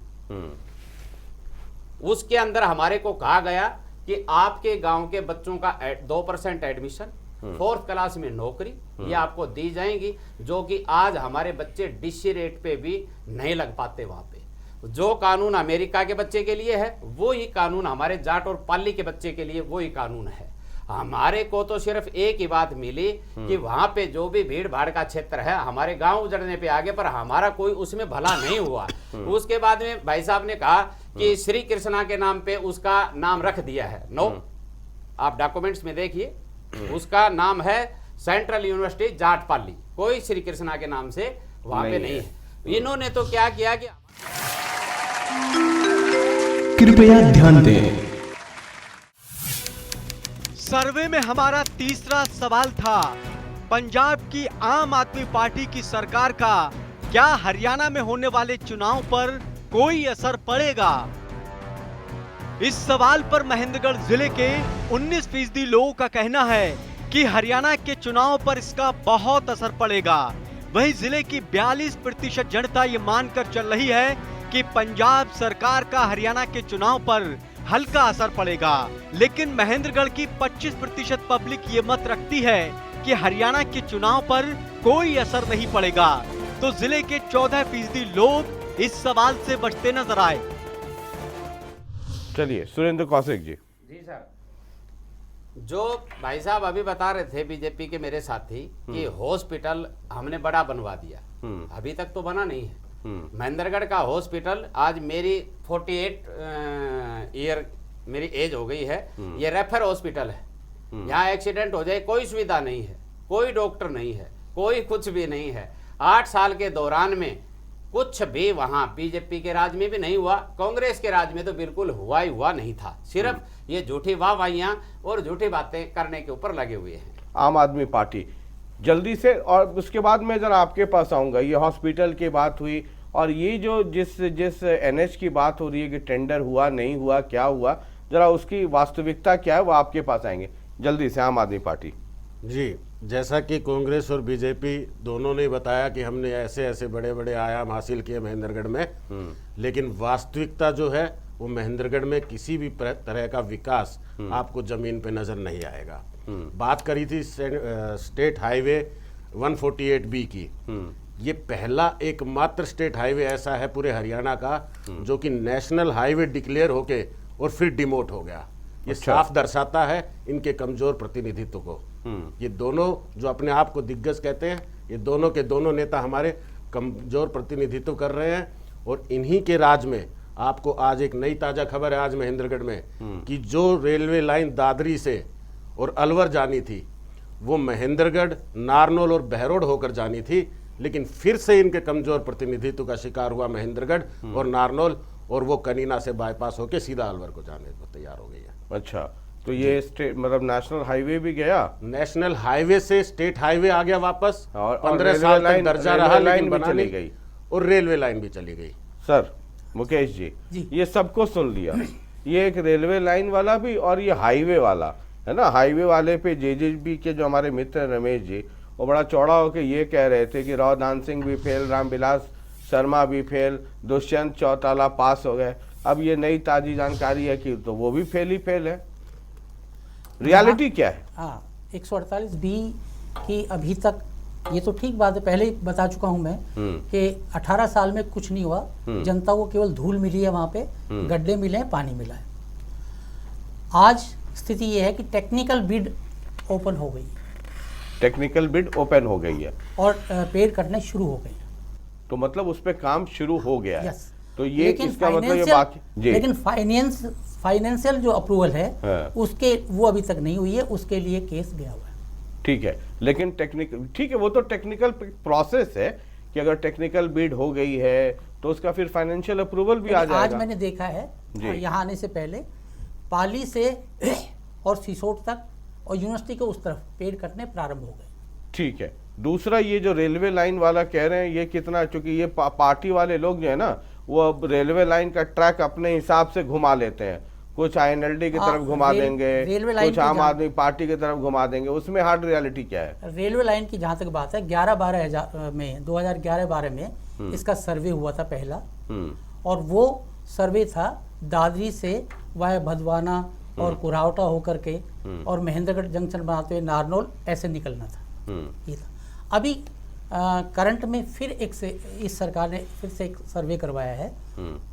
उसके अंदर हमारे को कहा गया कि आपके गांव के बच्चों का 2% एडमिशन, 4th क्लास में नौकरी ये आपको दी जाएंगी, जो कि आज हमारे बच्चे डिशी रेट पे भी नहीं लग पाते। वहां पे जो कानून अमेरिका के बच्चे के लिए है, वो ही कानून हमारे जाट और पाली के बच्चे के लिए वो ही कानून है। हमारे को तो सिर्फ एक ही बात मिली कि वहां पे जो भी भीड़ भाड़ का क्षेत्र है, हमारे गांव उजड़ने पे आगे, पर हमारा कोई उसमें भला नहीं हुआ। उसके बाद में भाई साहब ने कहा कि श्री कृष्णा के नाम पे उसका नाम रख दिया है। नो, आप डॉक्यूमेंट्स में देखिए, उसका नाम है सेंट्रल यूनिवर्सिटी जाट पाली, कोई श्री कृष्णा के नाम से वहां पे नहीं है। इन्होंने तो क्या किया कि कृपया ध्यान दें। सर्वे में हमारा तीसरा सवाल था, पंजाब की आम आदमी पार्टी की सरकार का क्या हरियाणा में होने वाले चुनाव पर कोई असर पड़ेगा? इस सवाल पर महेंद्रगढ़ जिले के 19% लोगों का कहना है कि हरियाणा के चुनाव पर इसका बहुत असर पड़ेगा। वहीं जिले की 42% जनता ये मानकर चल रही है कि पंजाब सरकार का हरियाणा के चुनाव पर हल्का असर पड़ेगा। लेकिन महेंद्रगढ़ की 25% पब्लिक ये मत रखती है कि हरियाणा के चुनाव पर कोई असर नहीं पड़ेगा। तो जिले के 14% लोग इस सवाल से बचते नजर आए। चलिए सुरेंद्र कौशिक जी। जी सर, जो भाई साहब अभी बता रहे थे बीजेपी के मेरे साथी कि हॉस्पिटल हमने बड़ा बनवा दिया, अभी तक तो बना नहीं है। महेंद्रगढ़ का हॉस्पिटल आज मेरी 48 ईयर मेरी एज हो गई है, ये रेफर हॉस्पिटल है। यहाँ एक्सीडेंट हो जाए कोई सुविधा नहीं है, कोई डॉक्टर नहीं है, कोई कुछ भी नहीं है। 8 साल के दौरान में कुछ भी वहां बीजेपी के राज में भी नहीं हुआ, कांग्रेस के राज में तो बिल्कुल हुआ ही हुआ नहीं था। सिर्फ ये झूठी वाहवाहियां और झूठी बातें करने के ऊपर लगे हुए हैं आम आदमी पार्टी। जल्दी से, और उसके बाद मैं जरा आपके पास आऊंगा। ये हॉस्पिटल की बात हुई और ये जो जिस एनएच की बात हो रही है कि टेंडर हुआ नहीं हुआ, क्या हुआ, जरा उसकी वास्तविकता क्या है वो आपके पास आएंगे। जल्दी से आम आदमी पार्टी। जी, जैसा कि कांग्रेस और बीजेपी दोनों ने बताया कि हमने ऐसे ऐसे बड़े बड़े आयाम हासिल किए महेंद्रगढ़ में, लेकिन वास्तविकता जो है वो महेंद्रगढ़ में किसी भी तरह का विकास आपको जमीन पे नजर नहीं आएगा। बात करी थी स्टेट हाईवे 148B की। ये पहला एकमात्र स्टेट हाईवे ऐसा है पूरे हरियाणा का जो कि नेशनल हाईवे डिक्लेयर होके और फिर डिमोट हो गया। ये साफ दर्शाता है इनके कमजोर प्रतिनिधित्व को। ये दोनों जो अपने आप को दिग्गज कहते हैं, ये दोनों के दोनों नेता हमारे कमजोर प्रतिनिधित्व कर रहे हैं। और इन्हीं के राज में आपको आज एक नई ताजा खबर है आज महेंद्रगढ़ में कि जो रेलवे लाइन दादरी से और अलवर जानी थी वो महेंद्रगढ़, नारनौल और बहरोड होकर जानी थी, लेकिन फिर से इनके कमजोर प्रतिनिधित्व का शिकार हुआ महेंद्रगढ़ और नारनौल, और वो कनीना से बाईपास होकर सीधा अलवर को जाने को तैयार हो गई है। अच्छा, तो ये स्टेट मतलब नेशनल हाईवे भी गया, नेशनल हाईवे से स्टेट हाईवे आ गया वापस, और 15 साल तक दर्जा रहा, लेकिन भी बना चली नहीं गई और रेलवे लाइन भी चली गई। सर मुकेश जी, ये सबको सुन लिया, ये एक रेलवे लाइन वाला भी और ये हाईवे वाला है ना। हाईवे वाले पे जेजेबी के जो हमारे मित्र रमेश जी, वो बड़ा चौड़ा होकर ये कह रहे थे कि राव दान सिंह भी फेल, रामविलास शर्मा भी फेल, दुष्यंत चौटाला पास हो गए। अब ये नई ताजी जानकारी है कि तो वो भी फेल ही फेल है। रियलिटी क्या है? हाँ, 148B की अभी तक, ये तो ठीक बात है, पहले ही बता चुका हूं मैं कि 18 साल में कुछ नहीं हुआ। जनता को केवल धूल मिली है, वहां पे गड्ढे मिले हैं, पानी मिला है। आज स्थिति ये है कि टेक्निकल बिड ओपन हो गई, टेक्निकल बिड ओपन हो गई है और पेड़ कटने शुरू हो गए। तो मतलब उस पे काम शुरू हो गया है। यस, तो ये लेकिन इसका मतलब ये बाकी जी, लेकिन फाइनेंशियल जो अप्रूवल है उसके वो अभी तक नहीं हुई है, उसके लिए केस गया हुआ है। ठीक है, लेकिन टेक्निकल, ठीक है, वो तो टेक्निकल प्रोसेस है कि अगर टेक्निकल बिड हो गई है तो उसका फिर फाइनेंशियल अप्रूवल भी आ जाएगा। आज मैंने देखा है यहाँ आने से पहले पाली से और सिसोट तक और यूनिवर्सिटी के उस तरफ पेड़ कटने प्रारंभ हो गए। ठीक है, दूसरा ये जो रेलवे लाइन वाला कह रहे हैं ये कितना, चूंकि ये पार्टी वाले लोग जो है ना वो अब रेलवे लाइन का ट्रैक अपने हिसाब से घुमा लेते हैं, कुछ INLD की तरफ घुमा देंगे, कुछ आम आदमी पार्टी की तरफ घुमा देंगे। उसमें हार्ड रियलिटी क्या है? रेलवे लाइन की जहां तक बात है, 11-12 में 2011-12 में इसका सर्वे हुआ था पहला, और वो सर्वे था दादरी से वाया भदवाना और कुरावटा होकर के और महेंद्रगढ़ जंक्शन बनाते हुए नारनौल ऐसे निकलना था। ये था। अभी करंट में फिर इस सरकार ने फिर से एक सर्वे करवाया है।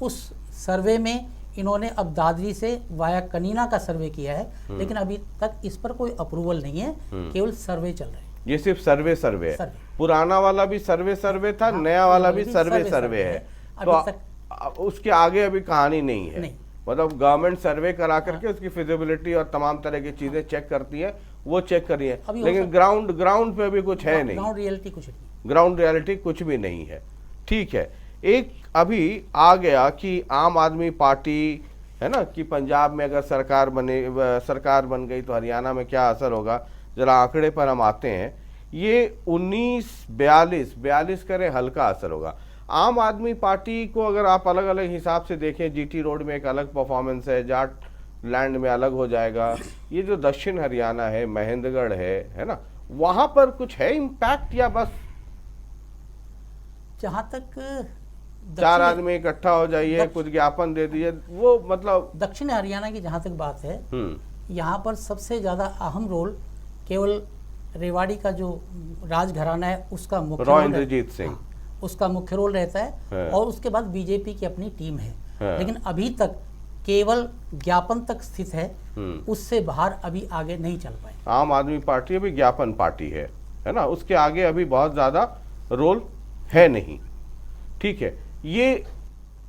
उस सर्वे में इन्होंने अब दादरी से वाया कनीना का सर्वे किया है, लेकिन अभी तक इस पर कोई अप्रूवल नहीं है, केवल सर्वे चल रहे हैं। ये सिर्फ सर्वे है। पुराना वाला भी सर्वे था, नया वाला भी सर्वे है। तो उसके आगे अभी कहानी नहीं है। मतलब गवर्नमेंट सर्वे करा करके उसकी फिजिबिलिटी और तमाम तरह की चीजें चेक करती है, वो चेक कर रही है, लेकिन ग्राउंड पे भी कुछ है नहीं। ग्राउंड रियलिटी कुछ भी नहीं है। ठीक है, एक अभी आ गया कि आम आदमी पार्टी है ना कि पंजाब में अगर सरकार बन गई तो हरियाणा में क्या असर होगा, जरा आंकड़े पर हम आते हैं। ये 1942 करें हल्का असर होगा। आम आदमी पार्टी को अगर आप अलग अलग हिसाब से देखें, GT रोड में एक अलग परफॉर्मेंस है, जाट लैंड में अलग हो जाएगा। ये जो दक्षिण हरियाणा है, महेंद्रगढ़ है ना, वहां पर कुछ है इम्पैक्ट या बस जहां तक 4 आदमी इकट्ठा हो जाइए, कुछ ज्ञापन दे दीजिए, वो मतलब दक्षिण हरियाणा की जहां तक बात है, यहाँ पर सबसे ज्यादा अहम रोल केवल रेवाड़ी का जो राजघराना है उसका मुख्य रॉ इंद्रजीत सिंह, उसका मुख्य रोल रहता है और उसके बाद बीजेपी की अपनी टीम है, लेकिन अभी तक केवल ज्ञापन तक स्थित है, उससे बाहर अभी आगे नहीं चल पाए। आम आदमी पार्टी अभी ज्ञापन पार्टी है ना, उसके आगे अभी बहुत ज्यादा रोल है नहीं। ठीक है, ये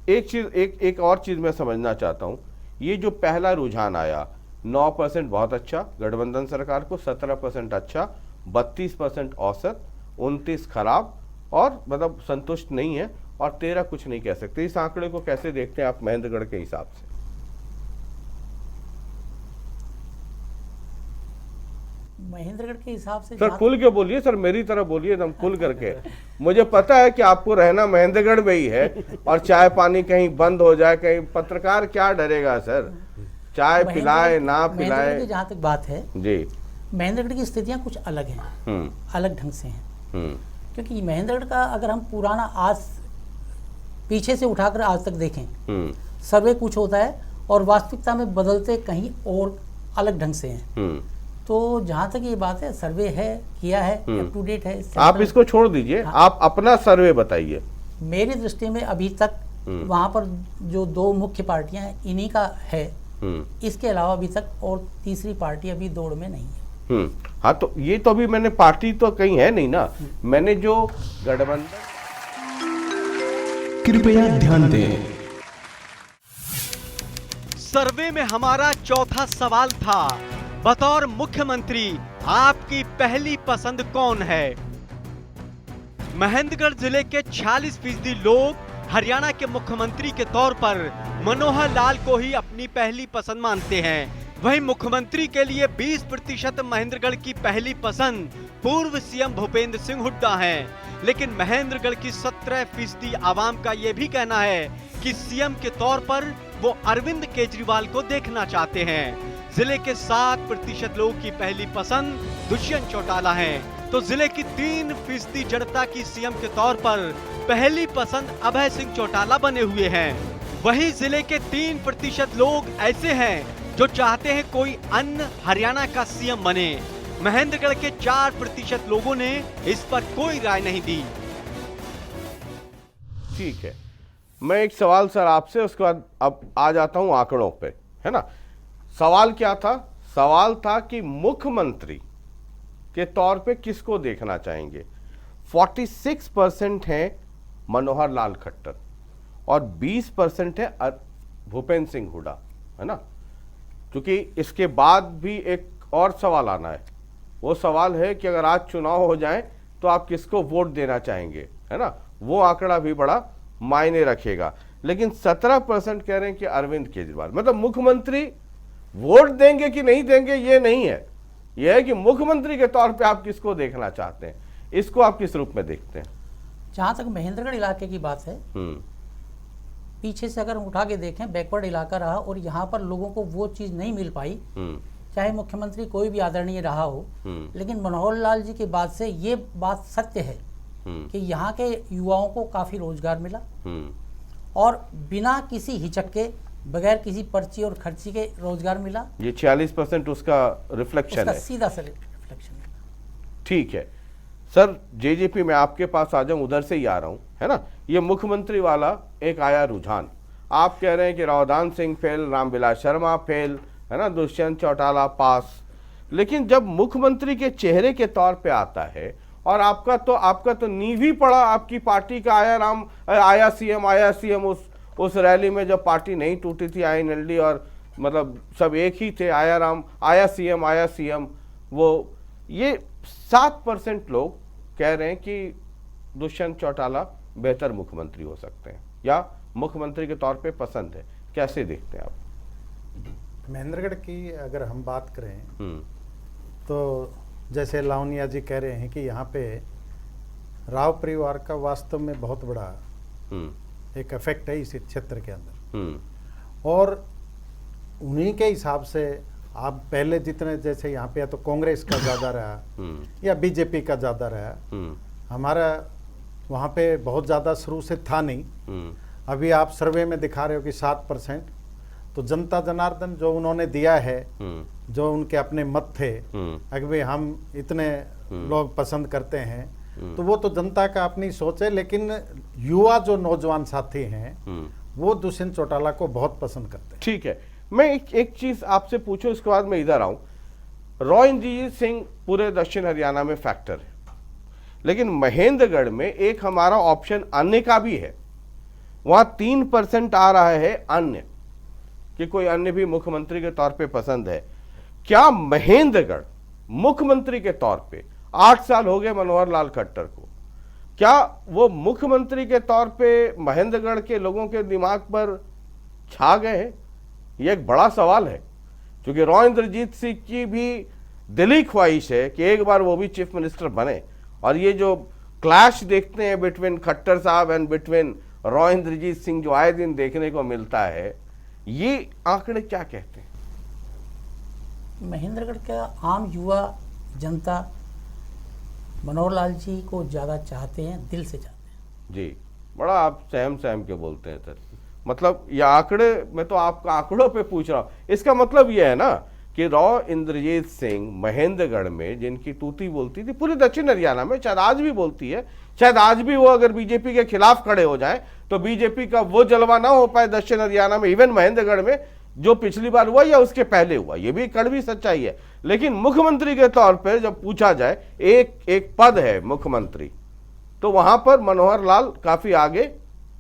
एक चीज एक और चीज मैं समझना चाहता हूं। ये जो पहला रुझान आया 9% बहुत अच्छा गठबंधन सरकार को, 17% अच्छा, 32% औसत, 29 खराब और मतलब संतुष्ट नहीं है, और 13 कुछ नहीं कह सकते। इस आंकड़े को कैसे देखते हैं आप महेंद्रगढ़ के हिसाब से? महेंद्रगढ़ के हिसाब से सर खुल के बोलिए सर, मेरी तरह बोलिए एकदम खुल करके। मुझे पता है कि आपको रहना महेंद्रगढ़ में ही है, और चाय पानी कहीं बंद हो जाए, कहीं पत्रकार क्या डरेगा सर, चाय पिलाए ना पिलाए। जहाँ तक बात है जी, महेंद्रगढ़ की स्थितियाँ कुछ अलग हैं, अलग ढंग से हैं, क्योंकि महेंद्रगढ़ का अगर हम पुराना आज पीछे से उठाकर आज तक देखें, सर्वे कुछ होता है और वास्तविकता में बदलते कहीं और अलग ढंग से हैं। तो जहाँ तक ये बात है, सर्वे है, किया है, अप टू डेट है। आप इसको छोड़ दीजिए, आप अपना सर्वे बताइए। मेरी दृष्टि में अभी तक वहाँ पर जो दो मुख्य पार्टियां हैं, इन्हीं का है। इसके अलावा अभी तक और तीसरी पार्टी अभी दौड़ में नहीं है। हाँ, तो ये तो अभी मैंने पार्टी तो कहीं है नहीं ना, मैंने जो गठबंधन। कृपया ध्यान दें, सर्वे में हमारा चौथा सवाल था, बतौर मुख्यमंत्री आपकी पहली पसंद कौन है? महेंद्रगढ़ जिले के 46% लोग हरियाणा के मुख्यमंत्री के तौर पर मनोहर लाल को ही अपनी पहली पसंद मानते हैं। वहीं मुख्यमंत्री के लिए 20% महेंद्रगढ़ की पहली पसंद पूर्व सीएम भूपेंद्र सिंह हुड्डा हैं। लेकिन महेंद्रगढ़ की 17% आवाम का यह भी कहना है कि सीएम के तौर पर वो अरविंद केजरीवाल को देखना चाहते हैं। जिले के 7% लोगों की पहली पसंद दुष्यंत चौटाला है, तो जिले की 3% जनता की सीएम के तौर पर पहली पसंद अभय सिंह चौटाला बने हुए हैं। वहीं जिले के 3% लोग ऐसे हैं जो चाहते हैं कोई अन्य हरियाणा का सीएम बने। महेंद्रगढ़ के 4% लोगों ने इस पर कोई राय नहीं दी। ठीक है, मैं एक सवाल सर आपसे, उसके बाद अब आ जाता हूं आंकड़ों पे, है ना। सवाल क्या था? सवाल था कि मुख्यमंत्री के तौर पे किसको देखना चाहेंगे। 46% है मनोहर लाल खट्टर और 20% है भूपेंद्र सिंह हुड्डा, है ना। क्योंकि इसके बाद भी एक और सवाल आना है, वो सवाल है कि अगर आज चुनाव हो जाए तो आप किसको वोट देना चाहेंगे, है ना। वो आंकड़ा भी बड़ा मायने रखेगा। लेकिन 17% कह रहे हैं कि अरविंद केजरीवाल, मतलब मुख्यमंत्री वोट देंगे कि नहीं देंगे ये नहीं है, यह है कि मुख्यमंत्री के तौर पे आप किसको देखना चाहते हैं। इसको आप किस रूप में देखते हैं? जहां तक महेंद्रगढ़ इलाके की बात है, पीछे से अगर हम उठा के देखें, बैकवर्ड इलाका रहा और यहाँ पर लोगों को वो चीज नहीं मिल पाई, चाहे मुख्यमंत्री कोई भी आदरणीय रहा हो। लेकिन मनोहर लाल जी के बाद से ये बात सत्य है कि यहाँ के युवाओं को काफी रोजगार मिला और बिना किसी हिचक के, बगैर किसी पर्ची और खर्ची के रोजगार मिला। ये 46% उसका रिफ्लेक्शन है, सीधा सा रिफ्लेक्शन है। ठीक है सर, जेजेपी में आपके पास आ जाऊं, उधर से ही आ रहा हूं, है ना। ये मुख्यमंत्री वाला एक आया रुझान, आप कह रहे हैं कि रावदान सिंह फेल, रामविलास शर्मा फेल, है ना, दुष्यंत चौटाला पास। लेकिन जब मुख्यमंत्री के चेहरे के तौर पे आता है और आपका तो नींव ही पड़ा आपकी पार्टी का, आया सीएम उस रैली में जब पार्टी नहीं टूटी थी, INLD और मतलब सब एक ही थे, आया सीएम। वो ये 7% लोग कह रहे हैं कि दुष्यंत चौटाला बेहतर मुख्यमंत्री हो सकते हैं या मुख्यमंत्री के तौर पे पसंद है। कैसे देखते हैं आप? महेंद्रगढ़ की अगर हम बात करें तो जैसे लावनिया जी कह रहे हैं कि यहाँ पे राव परिवार का वास्तव में बहुत बड़ा एक इफेक्ट है इस क्षेत्र के अंदर, और उन्हीं के हिसाब से आप पहले जितने, जैसे यहाँ पे या तो कांग्रेस का ज़्यादा रहा या बीजेपी का ज़्यादा रहा, हमारा वहाँ पे बहुत ज़्यादा शुरू से था नहीं। अभी आप सर्वे में दिखा रहे हो कि 7%, तो जनता जनार्दन जो उन्होंने दिया है, जो उनके अपने मत थे, अगर भाई हम इतने लोग पसंद करते हैं तो वो तो जनता का अपनी सोच है, लेकिन युवा जो नौजवान साथी हैं वो दुष्यंत चौटाला को बहुत पसंद करते हैं। ठीक है, मैं एक चीज आपसे पूछूं, इसके बाद मैं इधर आऊं। रॉ इंद्रजीत सिंह पूरे दक्षिण हरियाणा में फैक्टर है, लेकिन महेंद्रगढ़ में एक हमारा ऑप्शन अन्य का भी है। वहां 3% आ रहा है अन्य, कि कोई अन्य भी मुख्यमंत्री के तौर पे पसंद है। क्या महेंद्रगढ़ मुख्यमंत्री के तौर पे, 8 साल हो गए मनोहर लाल खट्टर को, क्या वो मुख्यमंत्री के तौर पे महेंद्रगढ़ के लोगों के दिमाग पर छा गए हैं? ये एक बड़ा सवाल है, क्योंकि रॉ इंद्रजीत सिंह की भी दिली ख्वाहिश है कि एक बार वो भी चीफ मिनिस्टर बने। और ये जो क्लैश देखते हैं बिटवीन खट्टर साहब एंड बिटवीन रॉ इंद्रजीत सिंह जो आए दिन देखने को मिलता है, ये आंकड़े क्या कहते हैं? महेंद्रगढ़ का आम युवा जनता मनोहर लाल जी को ज़्यादा चाहते हैं, दिल से चाहते हैं। जी, बड़ा आप सहम के बोलते हैं सर। मतलब ये आंकड़े, मैं तो आपका आंकड़ों पे पूछ रहा हूँ। इसका मतलब ये है ना कि रॉ इंद्रजीत सिंह महेंद्रगढ़ में जिनकी तूती बोलती थी, पूरे दक्षिण हरियाणा में शायद आज भी बोलती है, शायद आज भी वो अगर बीजेपी के खिलाफ खड़े हो जाए तो बीजेपी का वो जलवा ना हो पाए दक्षिण हरियाणा में, इवन महेंद्रगढ़ में, जो पिछली बार हुआ या उसके पहले हुआ। ये भी कड़वी सच्चाई है। लेकिन मुख्यमंत्री के तौर पर जब पूछा जाए, एक पद है मुख्यमंत्री, तो वहां पर मनोहर लाल काफी आगे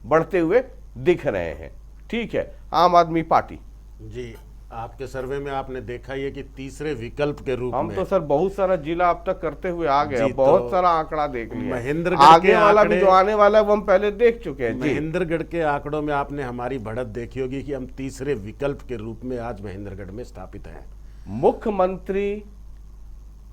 बढ़ते हुए दिख रहे हैं। ठीक है, आम आदमी पार्टी जी, आपके सर्वे में आपने देखा ये कि तीसरे विकल्प के रूप हम में तो सर बहुत सारा जिला अब तक करते हुए आ गए, जी, बहुत तो सारा आंकड़ा देख लिया, महेंद्रगढ़ आगे के वाला भी आंकड़े- जो आने वाला है वो हम पहले देख चुके हैं। जी, महेंद्रगढ़ के आंकड़ों में आपने हमारी बढ़त देखी होगी कि हम तीसरे विकल्प के रूप में आज महेंद्रगढ़ में स्थापित हैं। मुख्यमंत्री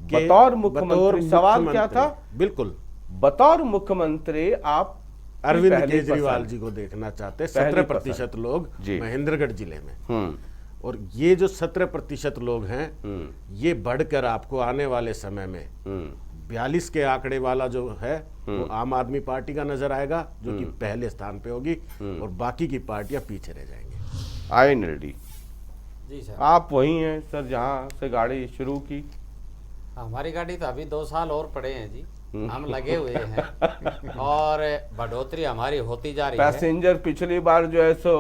बतौर मुख्यमंत्री, सवाल क्या था? बिल्कुल, बतौर मुख्यमंत्री आप अरविंद पहली केजरीवाल पसंद। जी को देखना चाहते हैं। पहली 17% लोग जी। महेंद्रगढ़ जिले में, हम्म, और ये जो 17% लोग हैं, ये बढ़कर आपको आने वाले समय में 42 के आंकड़े वाला जो है वो आम आदमी पार्टी का नजर आएगा, जो कि पहले स्थान पे होगी, और बाकी की पार्टियां पीछे रह जाएंगी। आइन रेड्डी जी सर, आप वही हैं सर जहां से गाड़ी शुरू की? हमारी गाड़ी तो अभी 2 साल और पड़े हैं जी, हम लगे हुए हैं और बढ़ोतरी हमारी होती जा रही है। पैसेंजर पिछली बार जो है सो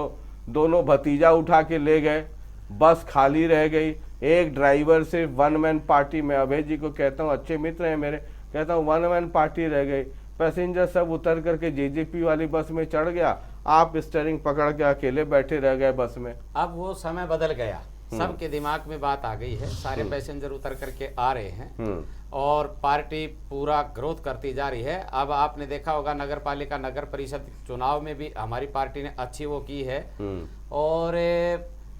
दोनों भतीजा उठा के ले गए, बस खाली रह गई, एक ड्राइवर से वन मैन पार्टी में, अभय जी को कहता हूँ, अच्छे मित्र हैं मेरे, कहता हूँ वन मैन पार्टी रह गई, पैसेंजर सब उतर करके जेजेपी वाली बस में चढ़ गया, आप स्टीयरिंग पकड़ के अकेले बैठे रह गए बस में। अब वो समय बदल गया, सबके दिमाग में बात आ गई है, सारे पैसेंजर उतर करके आ रहे हैं और पार्टी पूरा ग्रोथ करती जा रही है। अब आपने देखा होगा नगर पालिका नगर परिषद चुनाव में भी हमारी पार्टी ने अच्छी वो की है और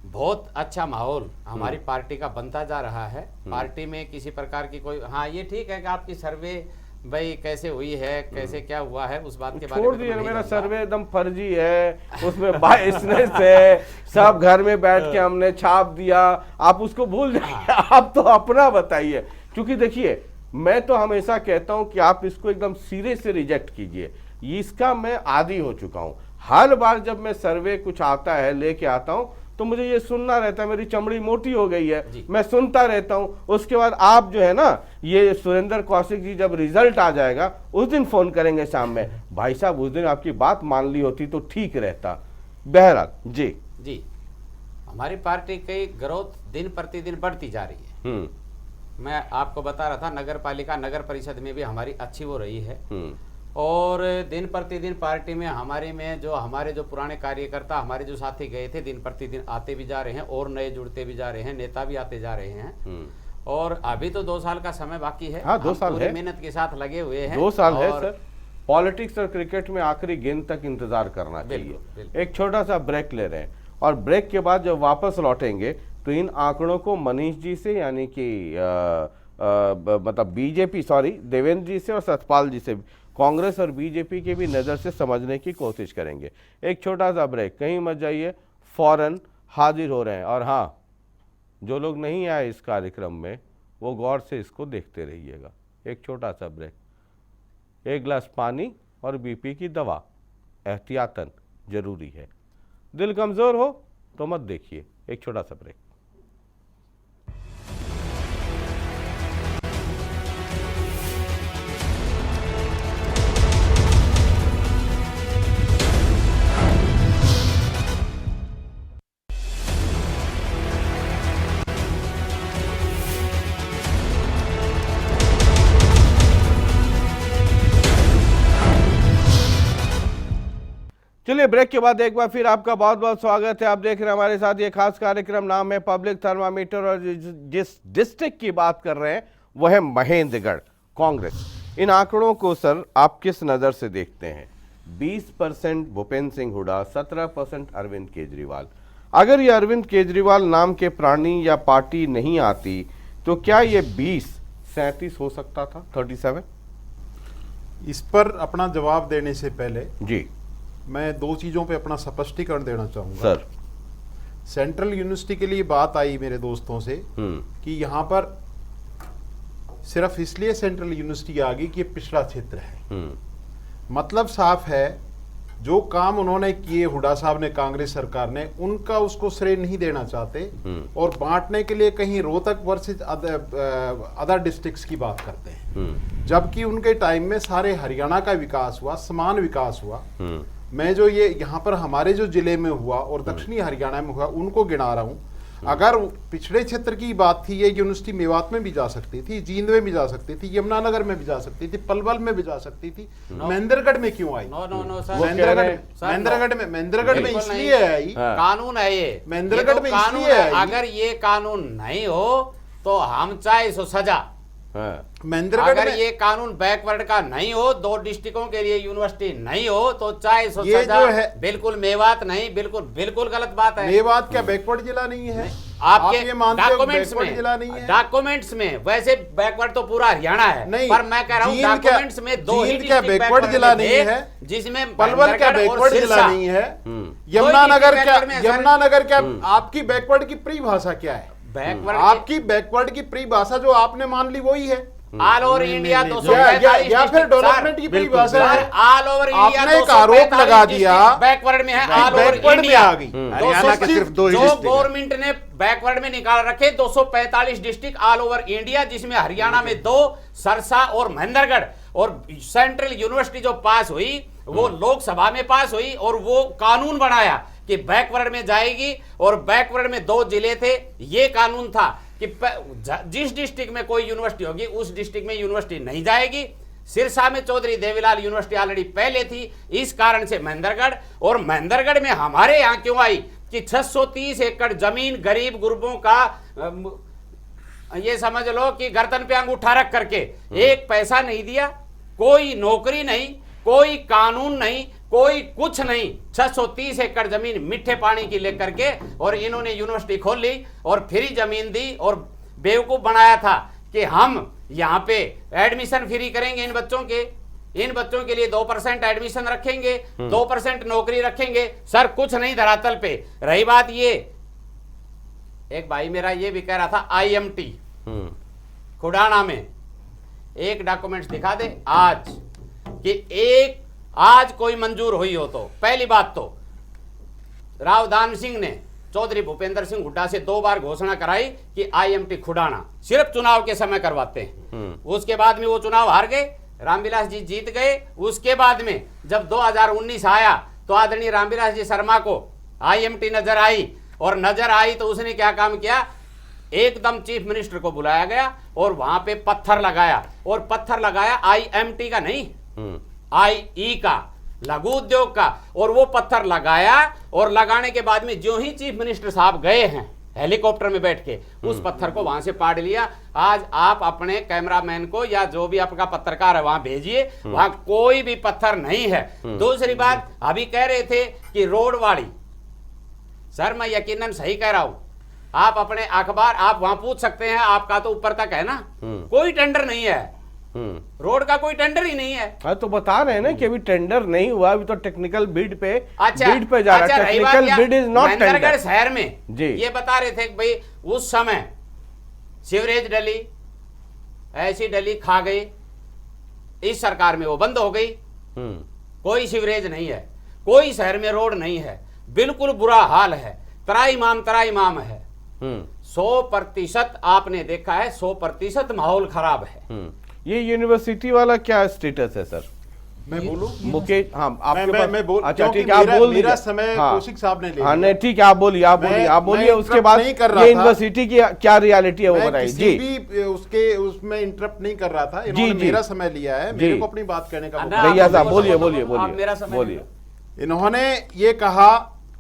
बहुत अच्छा माहौल हमारी पार्टी का बनता जा रहा है। पार्टी में किसी प्रकार की कोई, हाँ ये ठीक है कि आपकी सर्वे भाई कैसे हुई है, कैसे क्या हुआ है, उस बात के बारे में छोड़ तो दिया, नहीं मेरा जानता। सर्वे एकदम फर्जी है, उसमें बायसनेस है, सब घर में बैठ के हमने छाप दिया, आप उसको भूल जाइए, आप तो अपना बताइए। क्योंकि देखिए, मैं तो हमेशा कहता हूं कि आप इसको एकदम सिरे से रिजेक्ट कीजिए, इसका मैं आदी हो चुका हूं। हर बार जब मैं सर्वे कुछ आता है लेके आता हूं तो मुझे ये सुनना रहता है, मेरी चमड़ी मोटी हो गई है, मैं सुनता रहता हूं। उसके बाद आप जो है ना, ये सुरेंद्र कौशिक जी जब रिजल्ट आ जाएगा उस दिन फोन करेंगे शाम में, भाई साहब उस दिन आपकी बात मान ली होती तो ठीक रहता। बहरहाल जी, हमारी पार्टी की ग्रोथ दिन प्रतिदिन बढ़ती जा रही है। मैं आपको बता रहा था, नगर पालिका नगर परिषद में भी हमारी अच्छी वो रही है और दिन प्रतिदिन पार्टी में हमारे जो पुराने कार्यकर्ता, हमारे जो साथी गए थे, दिन प्रतिदिन आते भी जा रहे हैं और नए जुड़ते भी जा रहे हैं, नेता भी आते जा रहे हैं। और अभी तो 2 साल का समय बाकी है। हाँ, 2 साल पूरी है, मेहनत के साथ लगे हुए हैं। 2 साल है और सर। पॉलिटिक्स और क्रिकेट में आखिरी गेंद तक इंतजार करना चाहिए। एक छोटा सा ब्रेक ले रहे हैं और ब्रेक के बाद जब वापस लौटेंगे तो इन आंकड़ों को मनीष जी से, यानी कि मतलब बीजेपी, सॉरी देवेंद्र जी से और सतपाल जी से, कांग्रेस और बीजेपी के भी नज़र से समझने की कोशिश करेंगे। एक छोटा सा ब्रेक, कहीं मत जाइए, फौरन हाजिर हो रहे हैं। और हाँ, जो लोग नहीं आए इस कार्यक्रम में वो गौर से इसको देखते रहिएगा। एक छोटा सा ब्रेक, एक गिलास पानी और बीपी की दवा एहतियातन जरूरी है। दिल कमज़ोर हो तो मत देखिए। एक छोटा सा ब्रेक। चलिए ब्रेक के बाद एक बार फिर आपका बहुत बहुत स्वागत है। आप देख रहे हैं हमारे साथ ये खास कार्यक्रम, नाम है पब्लिक थर्मामीटर, और जिस डिस्ट्रिक्ट की बात कर रहे हैं वो है महेंद्रगढ़ कांग्रेस। इन आंकड़ों को सर आप किस नज़र से देखते हैं? 20% भूपेंद्र सिंह हुड्डा, 17% अरविंद केजरीवाल। अगर ये अरविंद केजरीवाल नाम के प्राणी या पार्टी नहीं आती तो क्या ये 37 हो सकता था, 37? इस पर अपना जवाब देने से पहले जी मैं दो चीजों पे अपना स्पष्टीकरण देना चाहूंगा सर। सेंट्रल यूनिवर्सिटी के लिए बात आई मेरे दोस्तों से कि यहाँ पर सिर्फ इसलिए सेंट्रल यूनिवर्सिटी आ गई कि ये पिछड़ा क्षेत्र है। मतलब साफ है, जो काम उन्होंने किए हुड्डा साहब ने, कांग्रेस सरकार ने, उनका उसको श्रेय नहीं देना चाहते और बांटने के लिए कहीं रोहतक वर्सेस अदर डिस्ट्रिक्ट्स की बात करते हैं, जबकि उनके टाइम में सारे हरियाणा का विकास हुआ, समान विकास हुआ। मैं जो ये यहाँ पर हमारे जो जिले में हुआ और दक्षिणी हरियाणा में हुआ उनको गिना रहा हूँ। अगर पिछड़े क्षेत्र की बात थी, ये यूनिवर्सिटी मेवात में भी जा सकती थी, जींद में भी जा सकती थी, यमुनानगर में भी जा सकती थी, पलवल में भी जा सकती थी। महेंद्रगढ़ में क्यों आई? महेंद्रगढ़ में इसलिए आई, कानून है ये, महेंद्रगढ़ में इसलिए आई। अगर ये कानून नहीं हो तो हम चाहे सो सजा। महेंद्रगढ़ अगर में ये कानून बैकवर्ड का नहीं हो, 2 डिस्ट्रिक्टों के लिए यूनिवर्सिटी नहीं हो तो चाहे सो ये सजा। जो है बिल्कुल मेवात नहीं, बिल्कुल गलत बात है। मेवात क्या बैकवर्ड जिला नहीं है? आपके आप ये मानते हो डॉक्यूमेंट्स बैकवर्ड जिला नहीं है? डॉक्यूमेंट्स में वैसे बैकवर्ड तो पूरा हरियाणा है, नहीं, पर मैं कह रहा हूँ जींद क्या- डॉक्यूमेंट्स में 2 ही जींद क्या डिस्ट्रिक्ट बैकवर्ड जिला नहीं है? जिसमें पलवल क्या महेंद्रगढ़ और बैकवर्ड जिला सिरसा। नहीं है? यमुनानगर क्या- यमुनानगर क्या आपकी बैकवर्ड की परिभाषा क्या है? बैकवर्ड आपकी बैकवर्ड की परिभाषा जो आपने मान ली वही है। ऑल ओवर इंडिया या फिर डेवलपमेंट की परिभाषा है। ऑल ओवर इंडिया आपने एक आरोप लगा दिया बैकवर्ड में है, ऑल ओवर बैकवर्ड में इंडिया आ गई। हरियाणा के सिर्फ 2 ही जो डिस्ट्रिक्ट है। गवर्नमेंट ने बैकवर्ड में निकाल रखे 245 डिस्ट्रिक्ट ऑल ओवर इंडिया, जिसमें हरियाणा में 2, सरसा और महेंद्रगढ़। और सेंट्रल यूनिवर्सिटी जो पास हुई वो लोकसभा में पास हुई और वो कानून बनाया कि बैकवर्ड में जाएगी, और बैकवर्ड में 2 जिले थे। ये कानून था कि जिस डिस्ट्रिक्ट में कोई यूनिवर्सिटी होगी उस डिस्ट्रिक्ट में यूनिवर्सिटी नहीं जाएगी। सिरसा में चौधरी देवीलाल यूनिवर्सिटी ऑलरेडी पहले थी, इस कारण से महेंद्रगढ़। और महेंद्रगढ़ में हमारे यहाँ क्यों आई कि 630 एकड़ जमीन गरीब गुरबों का, ये समझ लो कि गर्दन पे अंगूठा रख करके एक पैसा नहीं दिया, कोई नौकरी नहीं, कोई कानून नहीं, कोई कुछ नहीं। 630 एकड़ जमीन मीठे पानी की लेकर के और इन्होंने यूनिवर्सिटी खोल ली और फ्री जमीन दी और बेवकूफ बनाया था कि हम यहाँ पे एडमिशन फ्री करेंगे इन बच्चों के लिए 2% एडमिशन रखेंगे, 2% नौकरी रखेंगे। सर कुछ नहीं धरातल पे। रही बात ये, एक भाई मेरा ये भी कह रहा था IMT खुडाना में एक डॉक्यूमेंट्स दिखा दे आज कि आज कोई मंजूर हुई हो। तो पहली बात तो राव दान सिंह ने चौधरी भूपेंद्र सिंह हुड्डा से 2 बार घोषणा कराई कि IMT खुडाना सिर्फ चुनाव के समय करवाते हैं। उसके बाद में वो चुनाव हार गए, रामविलास जी जीत गए। उसके बाद में जब 2019 आया तो आदरणीय रामविलास जी शर्मा को IMT नजर आई, और नजर आई तो उसने क्या काम किया, एकदम चीफ मिनिस्टर को बुलाया गया और वहां पे पत्थर लगाया। और पत्थर लगाया IMT का नहीं, IE का, लघु उद्योग का। और वो पत्थर लगाया और लगाने के बाद में जो ही चीफ मिनिस्टर साहब गए हैं हेलीकॉप्टर में बैठ के, उस पत्थर को वहां से पाड़ लिया। आज आप अपने कैमरामैन को या जो भी आपका पत्रकार है वहां भेजिए, वहां कोई भी पत्थर नहीं है। दूसरी बात, अभी कह रहे थे कि रोड वाली, सर मैं यकीनन सही कह रहा हूं, आप अपने अखबार आप वहां पूछ सकते हैं, आपका तो ऊपर तक है ना, कोई टेंडर नहीं है, रोड का कोई टेंडर ही नहीं है। हाँ तो बता रहे हैं ना कि अभी टेंडर नहीं हुआ, अभी तो टेक्निकल बिड पे अच्छा, बिड पे जा रहा है। Technical bid is not tender. Mahendragarh शहर में जी ये बता रहे थे कि भाई उस समय सीवरेज डली, ऐसी डली खा गई, इस सरकार में वो बंद हो गई। कोई सीवरेज नहीं है, कोई शहर में रोड नहीं है, बिल्कुल बुरा हाल है, तराईमाम है। 100% आपने देखा है, 100% माहौल खराब है। ये यूनिवर्सिटी वाला क्या स्टेटस है सर? मैं बोलूं? मुकेश, हाँ आपके पास, मैं बोल, अच्छा क्योंकि ठीक है आप बोल मेरा दीजिए। समय हाँ, कौशिक साहब ने ले हाँ लिया। नहीं ठीक है आप बोलिए आप बोलिए उसके बाद नहीं कर रहा ये था। यूनिवर्सिटी की क्या रियलिटी है वो मैं बताइए। किसी जी भी उसमें इंटरप्ट नहीं कर रहा था, इन्होंने जी। मेरा समय लिया है, जी। मेरे को अपनी बात कहने का ना, मौका भैया आप साहब बोलिए, बोलिए आप मेरा समय बोलिए। इन्होंने ये कहा,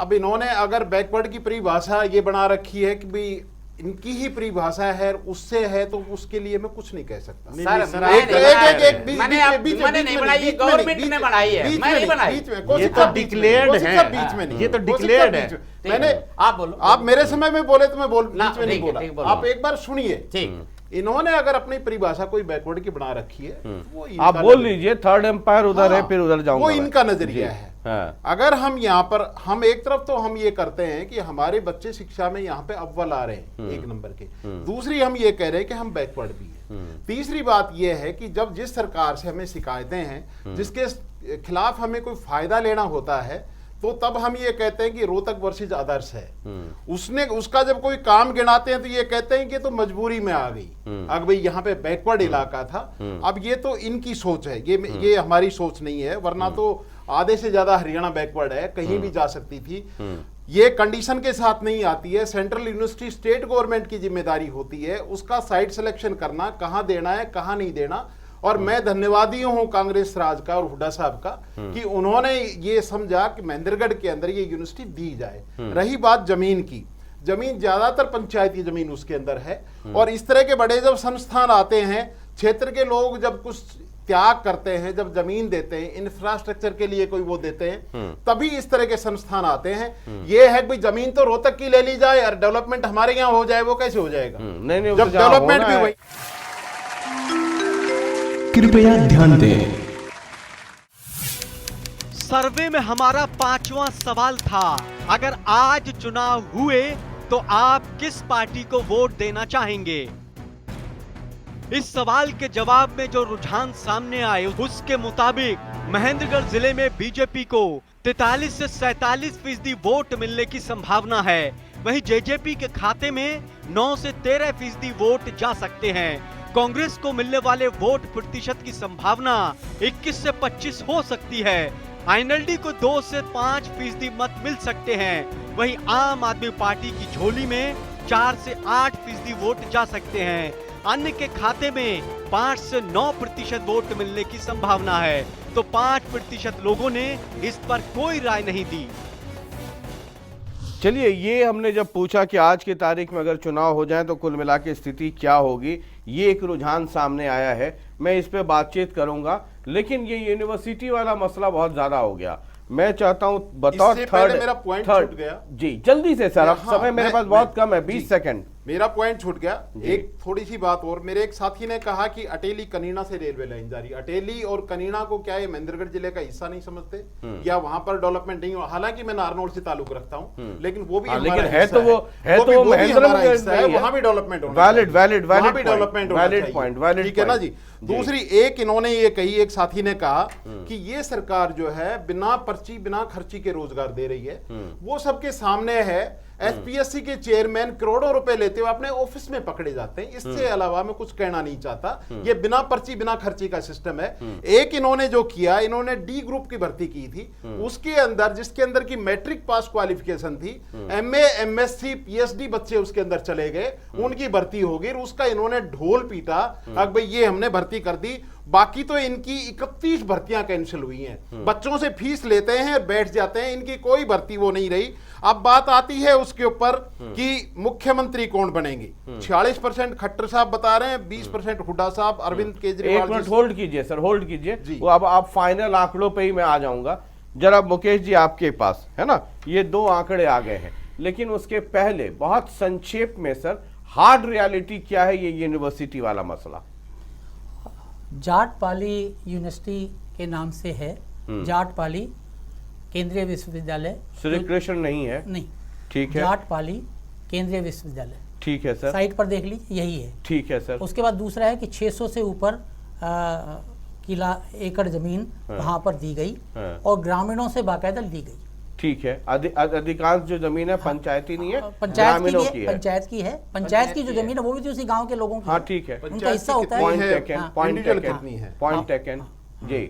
अब इन्होंने अगर बैकवर्ड की परिभाषा ये बना रखी है कि भाई इनकी ही परिभाषा है, उससे है, तो उसके लिए मैं कुछ नहीं कह सकता। सर मैंने नहीं बनाई, ये गवर्नमेंट ने बनाई है, मैं नहीं बनाई। ये तो डिक्लेयर्ड है, बीच में नहीं, ये तो डिक्लेयर्ड है। मैंने, आप बोलो, आप मेरे समय में बोले तो मैं बीच में नहीं ठीक बोला, आप एक बार सुनिए। ठीक, इन्होंने अगर अपनी परिभाषा कोई बैकवर्ड की बना रखी है, वो आप बोल लीजिए, थर्ड एम्पायर उधर है, फिर उधर जाऊंगा। वो इनका नजरिया है। हाँ। अगर हम यहाँ पर, हम एक तरफ तो हम ये करते हैं कि हमारे बच्चे शिक्षा में यहाँ पे अव्वल आ रहे हैं, एक नंबर के, दूसरी हम ये कह रहे हैं कि हम बैकवर्ड भी हैं, तीसरी बात ये है कि जब जिस सरकार से हमें शिकायतें हैं, जिसके खिलाफ हमें कोई फायदा लेना होता है, तो तब हम ये कहते हैं कि रोहतक वर्सेज आदर्श है। उसने उसका जब कोई काम गिनाते हैं तो ये कहते हैं कि तो मजबूरी में आ गई, अब भाई यहाँ पे बैकवर्ड इलाका था। अब ये तो इनकी सोच है, ये हमारी सोच नहीं है, वरना तो आधे से ज्यादा हरियाणा बैकवर्ड है, कहीं भी जा सकती थी। ये कंडीशन के साथ नहीं आती है, सेंट्रल यूनिवर्सिटी स्टेट गवर्नमेंट की जिम्मेदारी होती है, उसका साइट सिलेक्शन करना, कहाँ देना है कहाँ नहीं देना। और मैं धन्यवादी हूं कांग्रेस राज का और हुड्डा साहब का कि उन्होंने ये समझा कि महेंद्रगढ़ के अंदर ये यूनिवर्सिटी दी जाए। रही बात जमीन की, जमीन ज्यादातर पंचायती जमीन उसके अंदर है, और इस तरह के बड़े जब संस्थान आते हैं, क्षेत्र के लोग जब कुछ त्याग करते हैं, जब जमीन देते हैं, इंफ्रास्ट्रक्चर के लिए कोई वो देते हैं, तभी इस तरह के संस्थान आते हैं। ये है कि जमीन तो रोहतक की ले ली जाए और डेवलपमेंट हमारे यहाँ हो जाए, वो कैसे हो जाएगा? नहीं, जब डेवलपमेंट भी वही। कृपया ध्यान दें। सर्वे में हमारा 5वां सवाल था, अगर आज चुनाव हुए तो आप किस पार्टी को वोट देना चाहेंगे? इस सवाल के जवाब में जो रुझान सामने आए, उसके मुताबिक महेंद्रगढ़ जिले में बीजेपी को 43 से 47% वोट मिलने की संभावना है। वहीं जेजेपी के खाते में 9 से 13% वोट जा सकते हैं। कांग्रेस को मिलने वाले वोट प्रतिशत की संभावना 21 से 25 हो सकती है। आईएनएलडी को 2 से 5% मत मिल सकते हैं। वहीं आम आदमी पार्टी की झोली में 4 से 8% वोट जा सकते हैं। अन्य के खाते में 5 से 9% वोट मिलने की संभावना है। तो 5% लोगों ने इस पर कोई राय नहीं दी। चलिए, ये हमने जब पूछा कि आज की तारीख में अगर चुनाव हो जाए तो कुल मिला के स्थिति क्या होगी, ये एक रुझान सामने आया है। मैं इस पे बातचीत करूंगा, लेकिन ये यूनिवर्सिटी वाला मसला बहुत ज्यादा हो गया। मैं चाहता हूं बतौर थर्ड, मेरा पॉइंट छूट गया जी, जल्दी से सर, अब समय मेरे पास बहुत कम है, 20 सेकंड। मेरा पॉइंट छूट गया। एक थोड़ी सी बात और, मेरे एक साथी ने कहा कि अटेली कनीना से रेलवे लाइन जा रही। अटेली और कनीना को क्या ये महेंद्रगढ़ जिले का हिस्सा नहीं समझते, या वहां पर डेवलपमेंट नहीं हो? हालांकि मैं नारनौल से ताल्लुक रखता हूं, लेकिन वो भी लेकिन है तो वो महेंद्रगढ़, वहां भी डेवलपमेंट वैलिड पॉइंट, ठीक है ना जी। दूसरी एक इन्होंने ये कही, एक साथी ने कहा कि ये सरकार जो है बिना पर्ची बिना खर्ची के रोजगार दे रही है। वो सबके सामने है। एसपीएससी के चेयरमैन करोड़ों रुपए लेते हुए अपने ऑफिस में पकड़े जाते हैं। इससे अलावा मैं कुछ कहना नहीं चाहता। ये बिना पर्ची बिना खर्ची का सिस्टम है। एक इन्होंने जो किया, इन्होंने डी ग्रुप की भर्ती की थी, उसके अंदर जिसके अंदर की मैट्रिक पास क्वालिफिकेशन थी, एमए एमएससी पीएचडी बच्चे उसके अंदर चले गए, उनकी भर्ती हो गई। उसका इन्होंने ढोल पीटा, अब भाई ये हमने भर्ती कर दी। बाकी तो इनकी 31 भर्तियां कैंसिल हुई हैं। बच्चों से फीस लेते हैं, बैठ जाते हैं, इनकी कोई भर्ती वो नहीं रही। अब बात आती है उसके ऊपर कि मुख्यमंत्री कौन बनेंगे। 46% खट्टर साहब बता रहे हैं, 20% हुड्डा साहब, अरविंद केजरीवाल। एक मिनट होल्ड कीजिए सर, होल्ड कीजिए। वो अब आप फाइनल आंकड़ों पे ही मैं आ जाऊंगा। जरा मुकेश जी आपके पास है ना, ये 2 आंकड़े आ गए हैं, लेकिन उसके पहले बहुत संक्षेप में सर, हार्ड रियलिटी क्या है ये यूनिवर्सिटी वाला मसला? जाट पाली यूनिवर्सिटी के नाम से है, जाट पाली केंद्रीय विश्वविद्यालय। श्री कृष्ण नहीं है? नहीं, ठीक है। जाट पाली केंद्रीय विश्वविद्यालय, ठीक है सर, साइट पर देख लीजिए, यही है। ठीक है सर। उसके बाद दूसरा है कि 600 से ऊपर किला एकड़ जमीन वहां पर दी गई और ग्रामीणों से बाकायदा ली गई। ठीक है। अधिकांश जो जमीन है पंचायती नहीं है, पंचायत की है, पंचायत की है। पंचायत की जो जमीन है वो भी तो उसी गांव के लोगों की। हाँ ठीक है, उनका हिस्सा होता है। पॉइंट टेकन जी।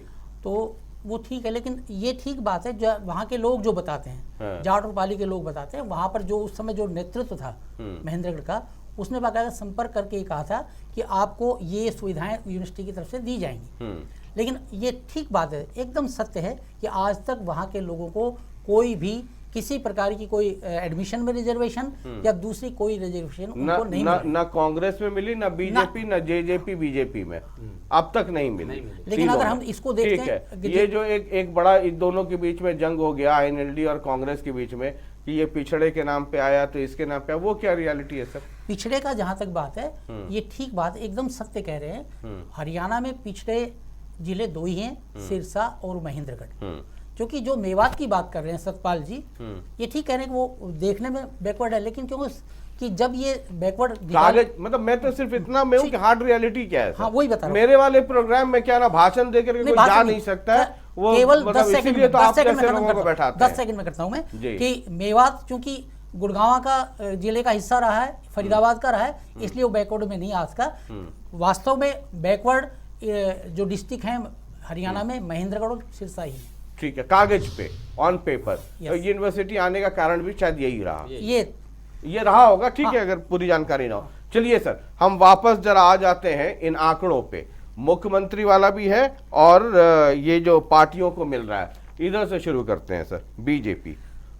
तो वो ठीक है, लेकिन ये ठीक बात है जो वहाँ के लोग जो बताते हैं, जाट और पाली के लोग बताते हैं, वहाँ पर जो उस समय जो नेतृत्व था महेंद्रगढ़ का, उसने बाकायदा संपर्क करके कहा था कि आपको ये सुविधाएं यूनिवर्सिटी की तरफ से दी जाएंगी। लेकिन ये ठीक बात है, एकदम सत्य है कि आज तक वहाँ के लोगों को कोई भी किसी प्रकार की कोई एडमिशन में रिजर्वेशन या दूसरी कोई रिजर्वेशन उनको नहीं मिली। ना कांग्रेस में मिली, ना बीजेपी, ना जेजेपी बीजेपी में अब तक नहीं मिली। लेकिन अगर हम इसको देखते हैं, ये जो एक बड़ा इन दोनों के बीच में जंग हो गया INLD और कांग्रेस के बीच में कि ये पिछड़े के नाम पे आया तो इसके नाम पे, वो क्या रियलिटी है सर? पिछड़े का जहां तक बात है, ये ठीक बात, एकदम सत्य कह रहे हैं। हरियाणा में पिछड़े जिले 2 ही हैं, सिरसा और महेंद्रगढ़। क्योंकि जो मेवात की बात कर रहे हैं सतपाल जी, ये ठीक कह रहे हैं कि वो देखने में बैकवर्ड है, लेकिन क्योंकि कि जब ये बैकवर्ड कागज, मतलब मैं तो सिर्फ इतना में हूँ कि हार्ड रियलिटी क्या है। हाँ, वही बता रहा हूँ। मेरे वाले प्रोग्राम में क्या ना भाषण देकर कोई जा नहीं सकता है, वो केवल मतलब 10 सेकंड इसीलिए तो आप में जैसे लोगों को बैठाते हैं। 10 सेकंड में करता हूं मैं जी। कि मेवात चूंकि गुड़गांव का जिले का हिस्सा रहा है, फरीदाबाद का रहा है, इसलिए वो बैकवर्ड में नहीं आज का। वास्तव में बैकवर्ड जो डिस्ट्रिक्ट है हरियाणा में महेंद्रगढ़ और सिरसा ही। ठीक है, कागज पे, ऑन पेपर यूनिवर्सिटी आने का कारण भी शायद यही रहा, ये रहा होगा। ठीक है, अगर पूरी जानकारी ना हो। चलिए सर, हम वापस जरा आ जाते हैं इन आंकड़ों पे। मुख्यमंत्री वाला भी है और ये जो पार्टियों को मिल रहा है, इधर से शुरू करते हैं सर। बीजेपी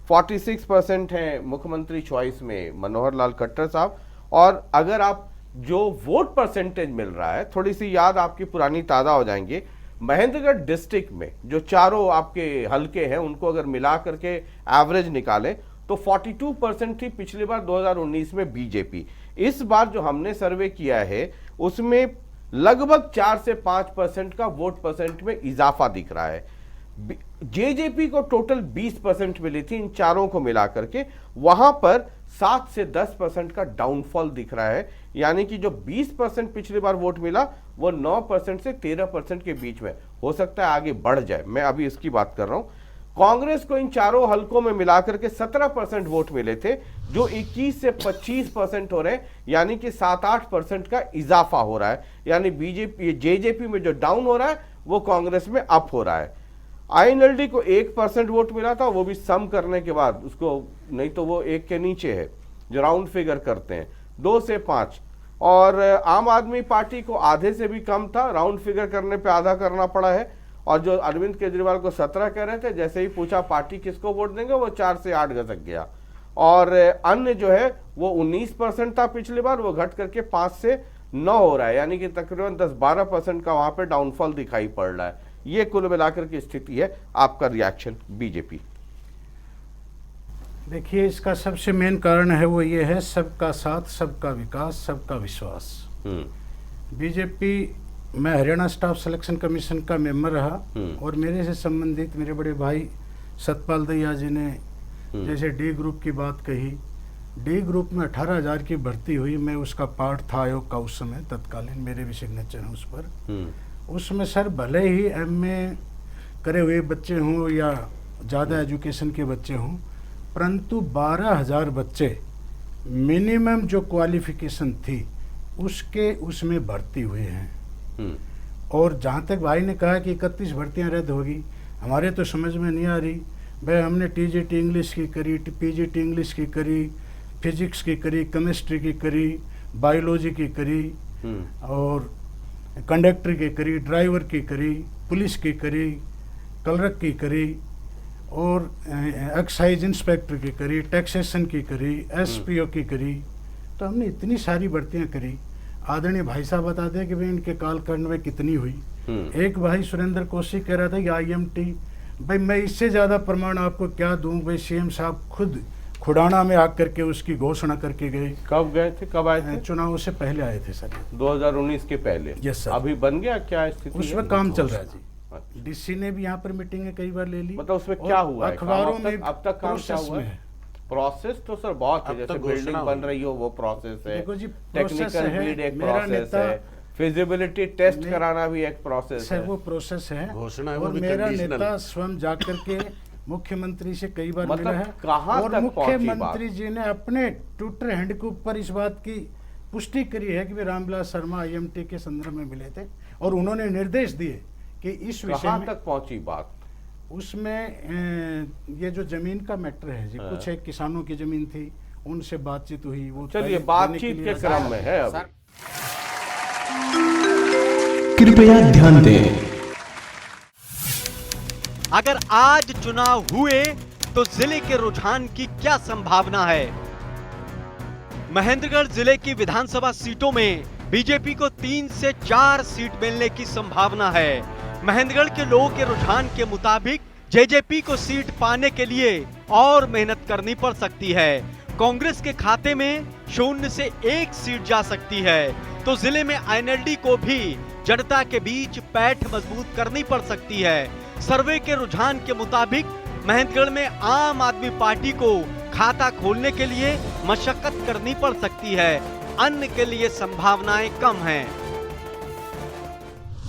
46% है मुख्यमंत्री चॉइस में, मनोहर लाल खट्टर साहब। और अगर आप जो वोट परसेंटेज मिल रहा है, थोड़ी सी याद आपकी पुरानी ताज़ा हो जाएंगे। महेंद्रगढ़ डिस्ट्रिक्ट में जो चारों आपके हलके हैं, उनको अगर मिला करके एवरेज निकालें तो 42% थी पिछली बार 2019 में बीजेपी। इस बार जो हमने सर्वे किया है उसमें लगभग 4 से 5% का वोट परसेंट में इजाफा दिख रहा है। जेजेपी को टोटल 20% मिली थी इन चारों को मिला करके, वहां पर 7 से 10% का डाउनफॉल दिख रहा है। यानी कि जो 20% पिछली बार वोट मिला वो 9% से 13% के बीच में, हो सकता है आगे बढ़ जाए, मैं अभी इसकी बात कर रहा हूं। कांग्रेस को इन चारों हलकों में मिलाकर के 17% वोट मिले थे, जो 21 से 25% हो रहे हैं, यानी कि 7-8% का इजाफा हो रहा है। यानी बीजेपी जेजेपी में जो डाउन हो रहा है वो कांग्रेस में अप हो रहा है। INLD को 1% वोट मिला था, वो भी सम करने के बाद उसको, नहीं तो वो 1 के नीचे है जो राउंड फिगर करते हैं, 2 से 5। और आम आदमी पार्टी को आधे से भी कम था, राउंड फिगर करने पे आधा करना पड़ा है। और जो अरविंद केजरीवाल को 17 कह रहे थे, जैसे ही पूछा पार्टी किसको वोट देंगे, वो 4 से 8 घसक गया। और अन्य जो है वो 19% था पिछली बार, वो घट करके 5 से 9 हो रहा है, यानी कि तकरीबन 10-12% का वहां पे डाउनफॉल दिखाई पड़ रहा है। ये कुल मिलाकर की स्थिति है। आपका रिएक्शन बीजेपी? देखिए, इसका सबसे मेन कारण है वो ये है, सबका साथ, सबका विकास, सबका विश्वास। बीजेपी, मैं हरियाणा स्टाफ सिलेक्शन कमीशन का मेंबर रहा और मेरे से संबंधित मेरे बड़े भाई सतपाल दहिया जी ने जैसे डी ग्रुप की बात कही, डी ग्रुप में 18,000 की भर्ती हुई। मैं उसका पार्ट था आयोग का उस समय, तत्कालीन, मेरे भी सिग्नेचर हैं उस पर। उसमें सर भले ही MA करे हुए बच्चे हों या ज़्यादा एजुकेशन के बच्चे हों, परंतु 12,000 बच्चे मिनिमम जो क्वालिफिकेशन थी उसके उसमें भर्ती हुए हैं। और जहाँ तक भाई ने कहा कि 31 भर्तियाँ रद्द होगी, हमारे तो समझ में नहीं आ रही। भाई हमने TGT इंग्लिश की करी, PGT इंग्लिश की करी, फिजिक्स की करी, केमिस्ट्री की करी, बायोलॉजी की करी, और कंडक्टर की करी, ड्राइवर की करी, पुलिस की करी, क्लर्क की करी, और एक्साइज इंस्पेक्टर की करी, टैक्सेशन की करी, SPO की करी। तो हमने इतनी सारी भर्तियां करी। आदरणीय भाई साहब बता दें कि भाई इनके कालखंड में कितनी हुई। एक भाई सुरेंद्र कौशिक कह रहा था कि IMT, भाई मैं इससे ज़्यादा प्रमाण आपको क्या दूं। भाई CM साहब खुद खुडाना में आकर के उसकी घोषणा करके गए। कब गए थे, कब आए थे? चुनाव से पहले आए थे सर, 2019 के पहले। Yes sir. अभी बन गया क्या स्थिति? उसमें काम चल रहा है जी। DC ने भी यहाँ पर मीटिंगें कई बार ले ली। मतलब उसमें क्या हुआ है? अखबारों में अब तक काम क्या हुआ है? प्रोसेस तो सर बहुत है, जैसे बिल्डिंग बन रही हो वो प्रोसेस है, देखो जी, टेक्निकल बिड एक प्रोसेस है, फिजिबिलिटी टेस्ट कराना भी एक प्रोसेस है। वो प्रोसेस है। घोषणा है, और वो भी मेरा कंडीशनल। नेता स्वयं जाकर के मुख्यमंत्री से कई बार मतलब मिला है, कहाँ और तक पहुंची मुख्यमंत्री जी ने अपने ट्विटर हैंड के ऊपर इस बात की पुष्टि करी है कि वे रामविलास शर्मा IMT के संदर्भ में मिले थे और उन्होंने निर्देश दिए कि इस विषय कहाँ में। तक पहुंची बात? उसमें ये जो जमीन का मैटर है जी, कुछ एक किसानों की जमीन थी, उनसे बातचीत हुई। वो चलिए बातचीत के क्रम में है। अब कृपया ध्यान दें, आज चुनाव हुए तो जिले के रुझान की क्या संभावना है? महेंद्रगढ़ जिले की विधानसभा सीटों में बीजेपी को 3 से 4 सीट मिलने की संभावना है। महेंद्रगढ़ के लोगों के रुझान के मुताबिक जेजेपी को सीट पाने के लिए और मेहनत करनी पड़ सकती है। कांग्रेस के खाते में 0 से 1 सीट जा सकती है, तो जिले में आईएनएलडी को भी जनता के बीच पैठ मजबूत करनी पड़ सकती है। सर्वे के रुझान के मुताबिक महेंद्रगढ़ में आम आदमी पार्टी को खाता खोलने के लिए मशक्कत करनी पड़ सकती है, अन्य के लिए संभावनाएं कम हैं।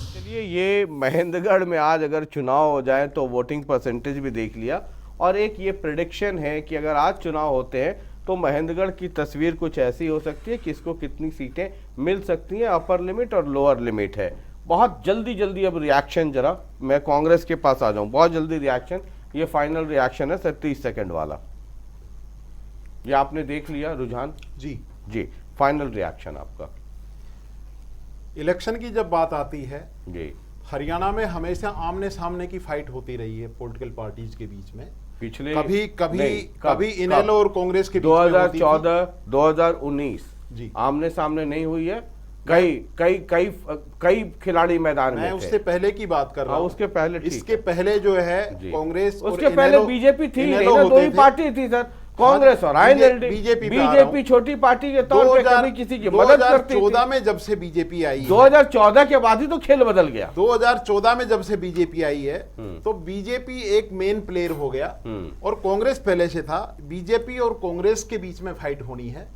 चलिए, ये महेंद्रगढ़ में आज अगर चुनाव हो जाए तो वोटिंग परसेंटेज भी देख लिया, और एक ये प्रेडिक्शन है कि अगर आज चुनाव होते हैं तो महेंद्रगढ़ की तस्वीर कुछ ऐसी हो सकती है कि इसको कितनी सीटें मिल सकती हैं, अपर लिमिट और लोअर लिमिट है। बहुत जल्दी अब रिएक्शन, जरा मैं कांग्रेस के पास आ जाऊं, बहुत जल्दी रिएक्शन, ये फाइनल रिएक्शन है 30 सेकंड वाला, ये आपने देख लिया रुझान जी, फाइनल रिएक्शन आपका। इलेक्शन की जब बात आती है जी, हरियाणा में हमेशा आमने सामने की फाइट होती रही है पॉलिटिकल पार्टीज के बीच में। पिछले कभी इनेलो और कांग्रेस के बीच में 2014 2019 जी आमने सामने नहीं हुई है। कई खिलाड़ी मैदान में मैं थे। उससे पहले की बात कर रहा हूँ। उसके पहले ठीक इसके है। पहले जो है जी। कांग्रेस और उसके पहले बीजेपी थी नहीं ना, दो ही पार्टी थी सर, कांग्रेस और आईएनएलडी। बीजेपी छोटी पार्टी के तौर पे कभी किसी की मदद करती थी। 2014 में जब से बीजेपी आई है, 2014 के बाद ही तो खेल बदल गया। 2014 में जब से बीजेपी आई है तो बीजेपी एक मेन प्लेयर हो गया, और कांग्रेस पहले से था। बीजेपी और कांग्रेस के बीच में फाइट होनी है।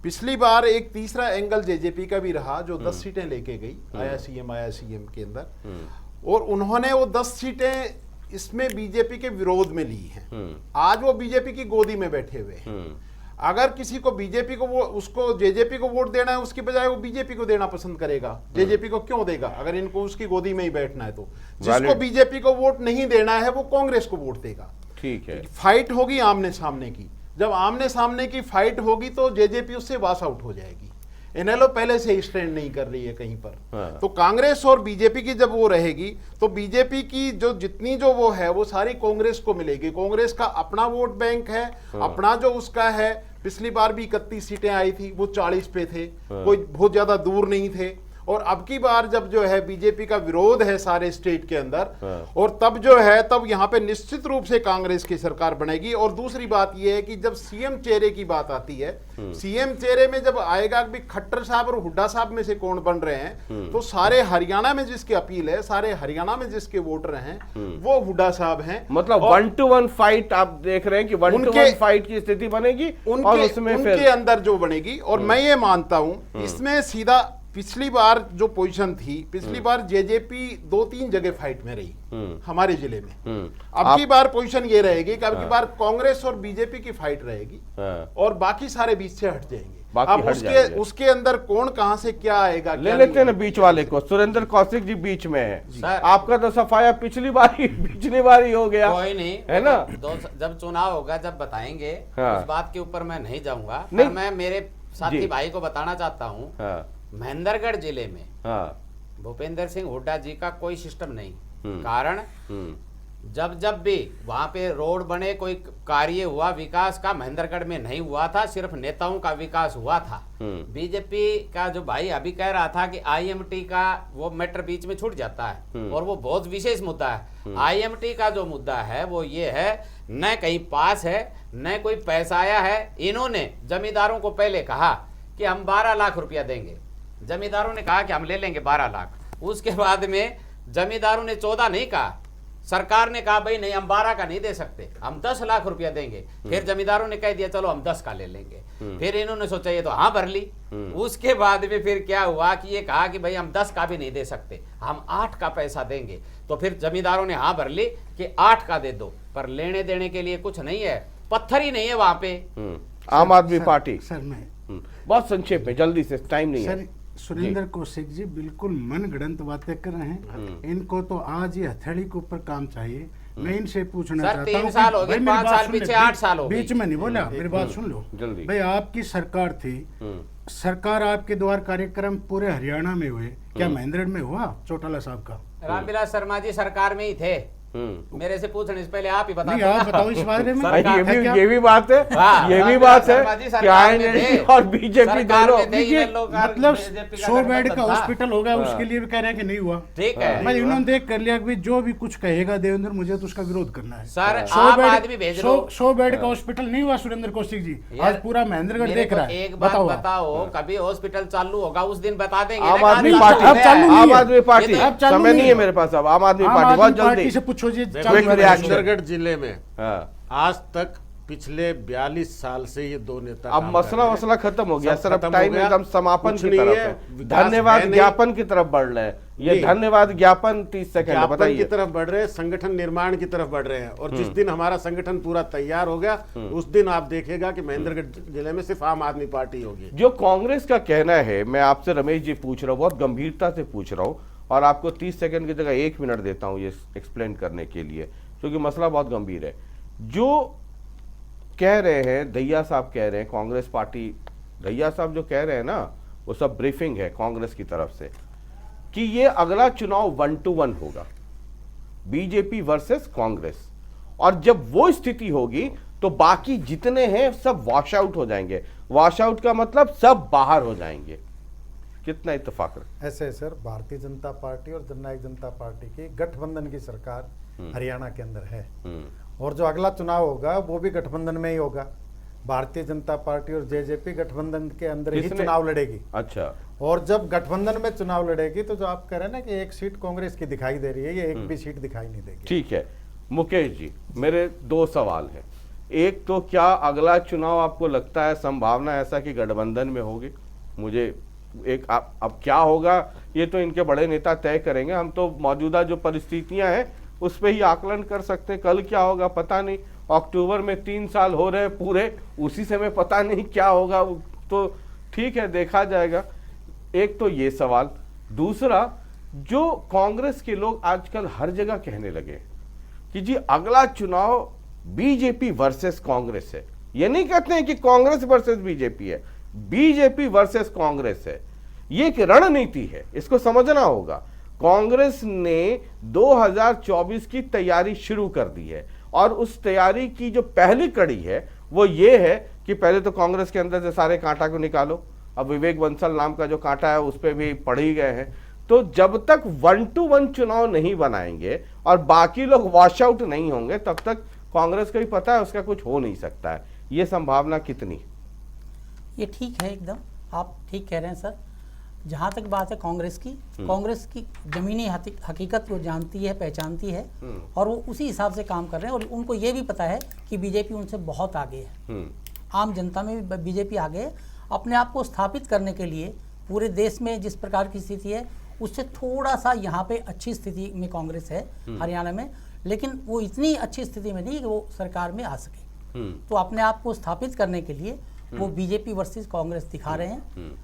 पिछली बार एक तीसरा एंगल जेजेपी का भी रहा, जो 10 सीटें लेके गई आया सीएम के अंदर, और उन्होंने वो 10 सीटें इसमें बीजेपी के विरोध में ली हैं। आज वो बीजेपी की गोदी में बैठे हुए हैं। अगर किसी को बीजेपी को उसको जेजेपी को वोट देना है, उसकी बजाय वो बीजेपी को देना पसंद करेगा। जेजेपी को क्यों देगा अगर इनको उसकी गोदी में ही बैठना है? तो जिसको बीजेपी को वोट नहीं देना है वो कांग्रेस को वोट देगा। ठीक है, फाइट होगी आमने सामने की। जब आमने सामने की फाइट होगी तो जेजेपी उससे वास आउट हो जाएगी। इनेलो पहले से ही स्टैंड नहीं कर रही है कहीं पर। तो कांग्रेस और बीजेपी की जब वो रहेगी तो बीजेपी की जो जितनी जो वो है वो सारी कांग्रेस को मिलेगी। कांग्रेस का अपना वोट बैंक है, अपना जो उसका है। पिछली बार भी 31 सीटें आई थी, वो 40 पे थे, कोई बहुत ज्यादा दूर नहीं थे। और अब की बार जब जो है बीजेपी का विरोध है सारे स्टेट के अंदर, और तब जो है तब यहाँ पे निश्चित रूप से कांग्रेस की सरकार बनेगी। और दूसरी बात यह है कि जब सीएम चेहरे की बात आती है, सीएम चेहरे में जब आएगा कि खट्टर साहब और हुड्डा साहब में से कौन बन रहे हैं, तो सारे हरियाणा में जिसकी अपील है, सारे हरियाणा में जिसके वोटर हैं वो हुड्डा साहब हैं। मतलब 1-to-1 फाइट आप देख रहे हैं कि 1-to-1 फाइट की स्थिति बनेगी उनके अंदर जो बनेगी। और मैं ये मानता हूं इसमें सीधा पिछली बार जो पोजीशन थी, पिछली बार जेजेपी 2-3 जगह फाइट में रही हमारे जिले में। अब की बार पोजीशन ये रहेगी कि अब की बार कांग्रेस और बीजेपी की फाइट रहेगी, और बाकी सारे बीच से हट जाएंगे। अब उसके अंदर कौन कहां से क्या आएगा, ले लेते हैं ना बीच वाले को। सुरेंद्र कौशिक जी बीच में है। आपका तो सफाया पिछली बार ही हो गया। कोई नहीं, है ना? जब चुनाव होगा जब बताएंगे। उस बात के ऊपर मैं नहीं जाऊंगा। मैं मेरे साथी भाई को बताना चाहता हूँ, महेंद्रगढ़ जिले में भूपेंद्र सिंह हुड्डा जी का कोई सिस्टम नहीं। कारण जब भी वहां पे रोड बने, कोई कार्य हुआ विकास का, महेंद्रगढ़ में नहीं हुआ था, सिर्फ नेताओं का विकास हुआ था। बीजेपी का जो भाई अभी कह रहा था कि आईएमटी का वो मैटर बीच में छूट जाता है, और वो बहुत विशेष मुद्दा है। आईएमटी का जो मुद्दा है वो ये है, न कहीं पास है न कोई पैसा आया है। इन्होंने जमींदारों को पहले कहा कि हम 12 लाख रुपया देंगे, जमींदारों ने कहा कि हम ले लेंगे 12 लाख। उसके बाद में जमींदारों ने 14 नहीं कहा, सरकार ने कहा भाई नहीं हम 12 का नहीं दे सकते, हम 10 लाख रुपया देंगे। फिर जमींदारों ने कह दिया चलो हम 10 का ले लेंगे। फिर इन्होंने सोचा ये तो हाँ भर ली। उसके बाद में फिर क्या हुआ कि ये कहा कि भाई हम 10 का भी नहीं दे सकते, हम 8 का पैसा देंगे। तो फिर जमींदारों ने हाँ भर ली कि 8 का दे दो, पर लेने देने के लिए कुछ नहीं है, पत्थर ही नहीं है वहां पे। आम आदमी पार्टी सर मैं बहुत संक्षेप में, जल्दी से, टाइम नहीं है। सुरेंद्र कौशिक जी बिल्कुल मनगढ़ंत बातें कर रहे हैं। इनको तो आज ये हथेली के ऊपर काम चाहिए। मैं इनसे पूछना चाहता हूँ, 3 साल हो गए, 5 साल पीछे 8 साल हो गए। बीच में नहीं बोला, मेरी बात सुन लो जल्दी। भाई, आपकी सरकार थी, सरकार आपके द्वार कार्यक्रम पूरे हरियाणा में हुए, क्या महेंद्रगढ़ में हुआ चौटाला साहब का? रामविलास शर्मा जी सरकार में ही थे, मेरे से पूछने से पहले आप ही बता नहीं, दो आप ना। बताओ इस बारे में। सरकार है क्या? ये भी बात है, हाँ, ये भी हाँ, बात है शर्मा जी, कि सरकार में INLD थे। और बीजेपी सरकार दोनों में थे, देखिए, ये लोग मतलब BJP 100 बेड का गठबंधन था। हॉस्पिटल होगा, उसके लिए भी कह रहे हैं कि नहीं हुआ। ठीक है मैं इन्होंने देख कर लिया कि जो भी कुछ कहेगा देवेंद्र, मुझे तो उसका विरोध करना है। सर, आप आदमी भेज लो। 100 बेड का हॉस्पिटल नहीं हुआ सुरेंद्र कौशिक जी, यार, आज पूरा महेंद्रगढ़ मेरे देख को रहा है। एक बात बताओ आप। बताओ, कभी हॉस्पिटल चालू होगा उस दिन बता देंगे आम ना, आदमी आज पार्टी, चालू है। चालू नहीं आम है। आदमी पार्टी, ये तो अब चालू समय नहीं है है। मेरे पास, अब आम आदमी आम पार्टी आदमी बहुत पार्टी जल्दी। से पूछो जी, देखो, चालू है। महेंद्रगढ़ जिले में हाँ, आज तक पिछले 42 साल से ये दो नेता अब काम कर मसला रहे हैं। मसला खत्म हो गया सब सर, अब खत्म टाइम हो गया, एकदम समापन कुछ की नहीं तरफ है, है। विकास धन्यवाद है नहीं। ज्ञापन की तरफ बढ़ रहे हैं, ये नहीं। धन्यवाद ज्ञापन 30 सेकंड ज्ञापन की बताइए। तरफ बढ़ रहे हैं, संगठन निर्माण की तरफ बढ़ रहे हैं। और जिस दिन हमारा संगठन पूरा तैयार हो गया, उस दिन आप देखेगा कि महेंद्रगढ़ जिले में सिर्फ आम आदमी पार्टी होगी। जो कांग्रेस का कहना है, मैं आपसे रमेश जी पूछ रहा हूँ, बहुत गंभीरता से पूछ रहा हूँ, और आपको 30 सेकंड की जगह 1 मिनट देता हूँ ये एक्सप्लेन करने के लिए, क्योंकि मसला बहुत गंभीर है। जो कह रहे हैं दहिया साहब, कह रहे हैं कांग्रेस पार्टी, दहिया साहब जो कह रहे हैं ना, वो सब ब्रीफिंग है कांग्रेस की तरफ से, कि ये अगला चुनाव 1 to 1 होगा, बीजेपी वर्सेस कांग्रेस, और जब वो स्थिति होगी तो बाकी जितने हैं सब वॉश आउट हो जाएंगे। वॉश आउट का मतलब सब बाहर हो जाएंगे। कितना इत्तेफाक है? ऐसे है सर, भारतीय जनता पार्टी और जननायक जनता पार्टी की गठबंधन की सरकार हरियाणा के अंदर है, और जो अगला चुनाव होगा वो भी गठबंधन में ही होगा। भारतीय जनता पार्टी और जेजेपी गठबंधन के अंदर ही किसने- चुनाव लड़ेगी। अच्छा, और जब गठबंधन में चुनाव लड़ेगी तो जो आप कह रहे हैं ना कि एक सीट कांग्रेस की दिखाई दे रही है, ये एक भी सीट दिखाई नहीं देगी। ठीक है मुकेश जी, मेरे 2 सवाल हैं। एक तो क्या अगला चुनाव आपको लगता है संभावना ऐसा कि गठबंधन में होगी? मुझे एक अब क्या होगा ये तो इनके बड़े नेता तय करेंगे, हम तो मौजूदा जो परिस्थितियां हैं उस पर ही आकलन कर सकते हैं। कल क्या होगा पता नहीं, अक्टूबर में 3 साल हो रहे पूरे, उसी समय पता नहीं क्या होगा, तो ठीक है देखा जाएगा। एक तो ये सवाल। दूसरा, जो कांग्रेस के लोग आजकल हर जगह कहने लगे कि जी अगला चुनाव बीजेपी वर्सेस कांग्रेस है, ये नहीं कहते हैं कि कांग्रेस वर्सेस बीजेपी है, बीजेपी वर्सेस कांग्रेस है। ये एक रणनीति है, इसको समझना होगा। कांग्रेस ने 2024 की तैयारी शुरू कर दी है, और उस तैयारी की जो पहली कड़ी है वो ये है कि पहले तो कांग्रेस के अंदर से सारे कांटा को निकालो। अब विवेक बंसल नाम का जो कांटा है उस पर भी पड़ ही गए हैं। तो जब तक 1 to 1 चुनाव नहीं बनाएंगे और बाकी लोग वॉश आउट नहीं होंगे, तब तक कांग्रेस को ही पता है उसका कुछ हो नहीं सकता है। ये संभावना कितनी? ये ठीक है, एकदम आप ठीक कह रहे हैं सर। जहाँ तक बात है कांग्रेस की जमीनी हकीकत वो जानती है, पहचानती है, और वो उसी हिसाब से काम कर रहे हैं। और उनको ये भी पता है कि बीजेपी उनसे बहुत आगे है, आम जनता में भी बीजेपी आगे है। अपने आप को स्थापित करने के लिए पूरे देश में जिस प्रकार की स्थिति है उससे थोड़ा सा यहाँ पे अच्छी स्थिति में कांग्रेस है हरियाणा में, लेकिन वो इतनी अच्छी स्थिति में नहीं कि वो सरकार में आ सके। तो अपने आप को स्थापित करने के लिए वो बीजेपी वर्सेस कांग्रेस दिखा रहे हैं।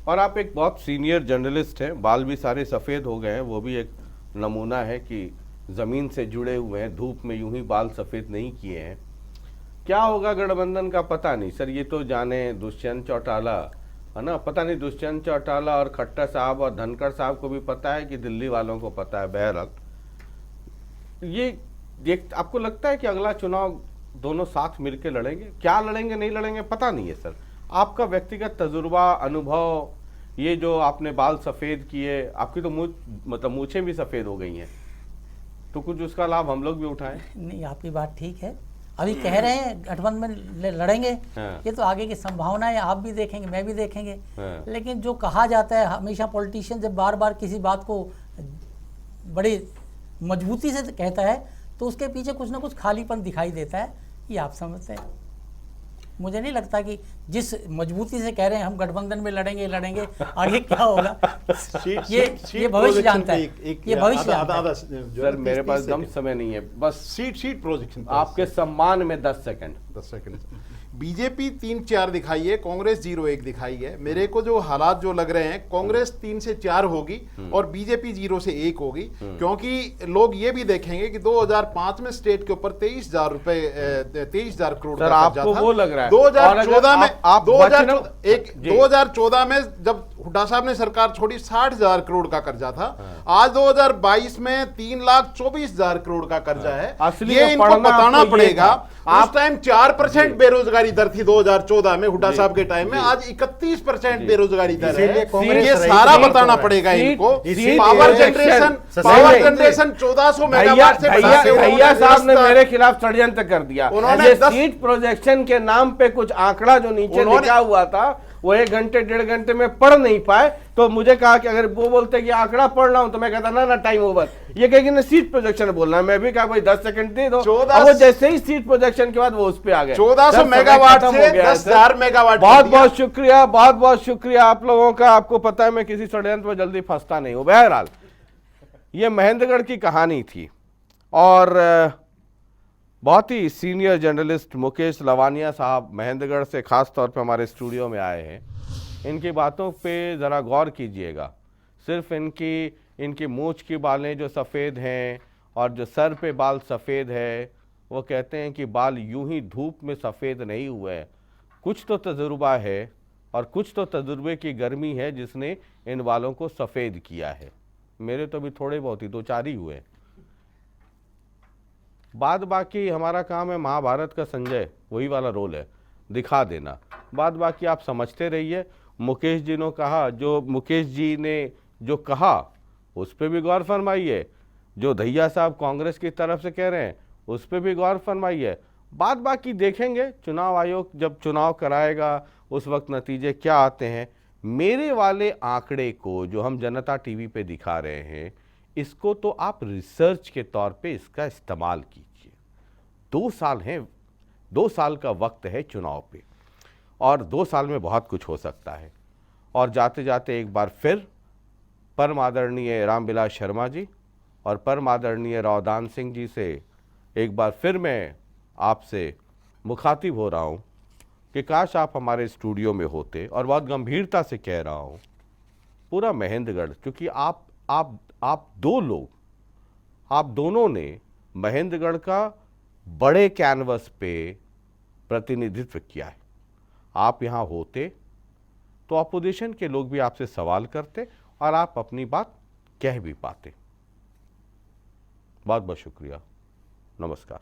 और आप एक बहुत सीनियर जर्नलिस्ट हैं, बाल भी सारे सफ़ेद हो गए हैं, वो भी एक नमूना है कि ज़मीन से जुड़े हुए हैं, धूप में यूं ही बाल सफ़ेद नहीं किए हैं। क्या होगा गठबंधन का पता नहीं सर, ये तो जाने दुष्यंत चौटाला है ना, पता नहीं दुष्यंत चौटाला और खट्टर साहब और धनखड़ साहब को भी पता है कि दिल्ली वालों को पता है। बहरहाल ये आपको लगता है कि अगला चुनाव दोनों साथ मिलकर लड़ेंगे? क्या लड़ेंगे नहीं लड़ेंगे पता नहीं है सर। आपका व्यक्तिगत तजुर्बा, अनुभव, ये जो आपने बाल सफ़ेद किए, आपकी तो मतलब मूछें भी सफ़ेद हो गई हैं, तो कुछ उसका लाभ हम लोग भी उठाएं? नहीं, आपकी बात ठीक है। अभी कह रहे हैं गठबंधन में लड़ेंगे, ये तो आगे की संभावना है, आप भी देखेंगे, मैं भी देखेंगे। लेकिन जो कहा जाता है हमेशा, पॉलिटिशियन जब बार बार किसी बात को बड़ी मजबूती से कहता है तो उसके पीछे कुछ ना कुछ खालीपन दिखाई देता है, ये आप समझते हैं। मुझे नहीं लगता कि जिस मजबूती से कह रहे हैं हम गठबंधन में लड़ेंगे आगे क्या होगा, ये भविष्य जानता है, ये भविष्य जानता है। सर मेरे पास कम समय नहीं है, बस सीट प्रोजेक्शन आपके सम्मान में 10 सेकंड। बीजेपी 3-4 दिखाई है, कांग्रेस 0-1 दिखाई है। मेरे को जो हालात जो लग रहे हैं, कांग्रेस 3 से 4 होगी और बीजेपी 0 से 1 होगी, क्योंकि लोग ये भी देखेंगे कि 2005 में स्टेट के ऊपर 23,000 करोड़ सर, का आपको कर्जा था। वो लग रहा है। 2014 में आप 2014 में जब हुड्डा साहब ने सरकार छोड़ी 60,000 करोड़ का कर्जा था। आज 2022 में 3,24,000 करोड़ का कर्जा है। असली ये में इनको पढ़ना बताना आपको ये पड़ेगा। था। उस टाइम 4% बेरोजगारी दर थी 2014 में हुड्डा साहब के टाइम में, आज 31% बेरोजगारी दर इसीलिए है। कांग्रेस ये रही सारा थी। बताना पड़ेगा इनको। इसीलिए पावर इलेक्शन जनरेशन 1400 मेगावाट से बढ़ा के भैया साहब ने उन्होंने मेरे खिलाफ षड्यंत्र कर दिया। उन्होंने ये 10 सीट प्रोजेक्शन के नाम पे कुछ आंकड़ा जो नीचे लिखा हुआ था वो 1 घंटे 1.5 घंटे में पढ़ नहीं पाए, तो मुझे कहा कि अगर वो बोलते कि आंकड़ा पढ़ रहा हूं तो मैं कहता ना टाइम ओवर। ये कहेगी ना सीट प्रोजेक्शन बोलना है, मैं भी कहा भाई 10 सेकंड दे दो। अब वो जैसे ही सीट प्रोजेक्शन के बाद वो उस पे आ गए। 1400 सर, समय मेगावाट खत्म से हो गया है, 10,000 मेगावाट बहुत कर दिया। बहुत शुक्रिया, बहुत बहुत शुक्रिया आप लोगों का। आपको पता है मैं किसी षड्यंत्र में जल्दी फंसता नहीं हूं। बहरहाल ये महेंद्रगढ़ की कहानी थी और बहुत ही सीनियर जर्नलिस्ट मुकेश लवानिया साहब महेंद्रगढ़ से खास तौर पे हमारे स्टूडियो में आए हैं। इनकी बातों पे ज़रा गौर कीजिएगा। सिर्फ इनकी मूंछ की बालें जो सफ़ेद हैं और जो सर पे बाल सफ़ेद है, वो कहते हैं कि बाल यूं ही धूप में सफ़ेद नहीं हुए, कुछ तो तजुर्बा है और कुछ तो तजुर्बे की गर्मी है जिसने इन बालों को सफ़ेद किया है। मेरे तो भी थोड़े बहुत ही 2-4 ही हुए। बाद बाकी हमारा काम है महाभारत का संजय, वही वाला रोल है, दिखा देना। बाद बाकी आप समझते रहिए। मुकेश जी ने कहा, जो मुकेश जी ने जो कहा उस पर भी गौर फरमाइए। जो दहिया साहब कांग्रेस की तरफ से कह रहे हैं उस पर भी गौर फरमाइए। बाद बाकी देखेंगे, चुनाव आयोग जब चुनाव कराएगा उस वक्त नतीजे क्या आते हैं। मेरे वाले आंकड़े को जो हम जनता टीवी पे दिखा रहे हैं, इसको तो आप रिसर्च के तौर पे इसका इस्तेमाल कीजिए। 2 साल हैं, 2 साल का वक्त है चुनाव पे और 2 साल में बहुत कुछ हो सकता है। और जाते जाते एक बार फिर परम आदरणीय रामविलास शर्मा जी और परम आदरणीय रावदान सिंह जी से एक बार फिर मैं आपसे मुखातिब हो रहा हूँ कि काश आप हमारे स्टूडियो में होते। और बहुत गंभीरता से कह रहा हूँ, पूरा महेंद्रगढ़, क्योंकि आप 2 लोग, आप दोनों ने महेंद्रगढ़ का बड़े कैनवस पे प्रतिनिधित्व किया है। आप यहाँ होते तो अपोजिशन के लोग भी आपसे सवाल करते और आप अपनी बात कह भी पाते। बहुत बहुत शुक्रिया, नमस्कार।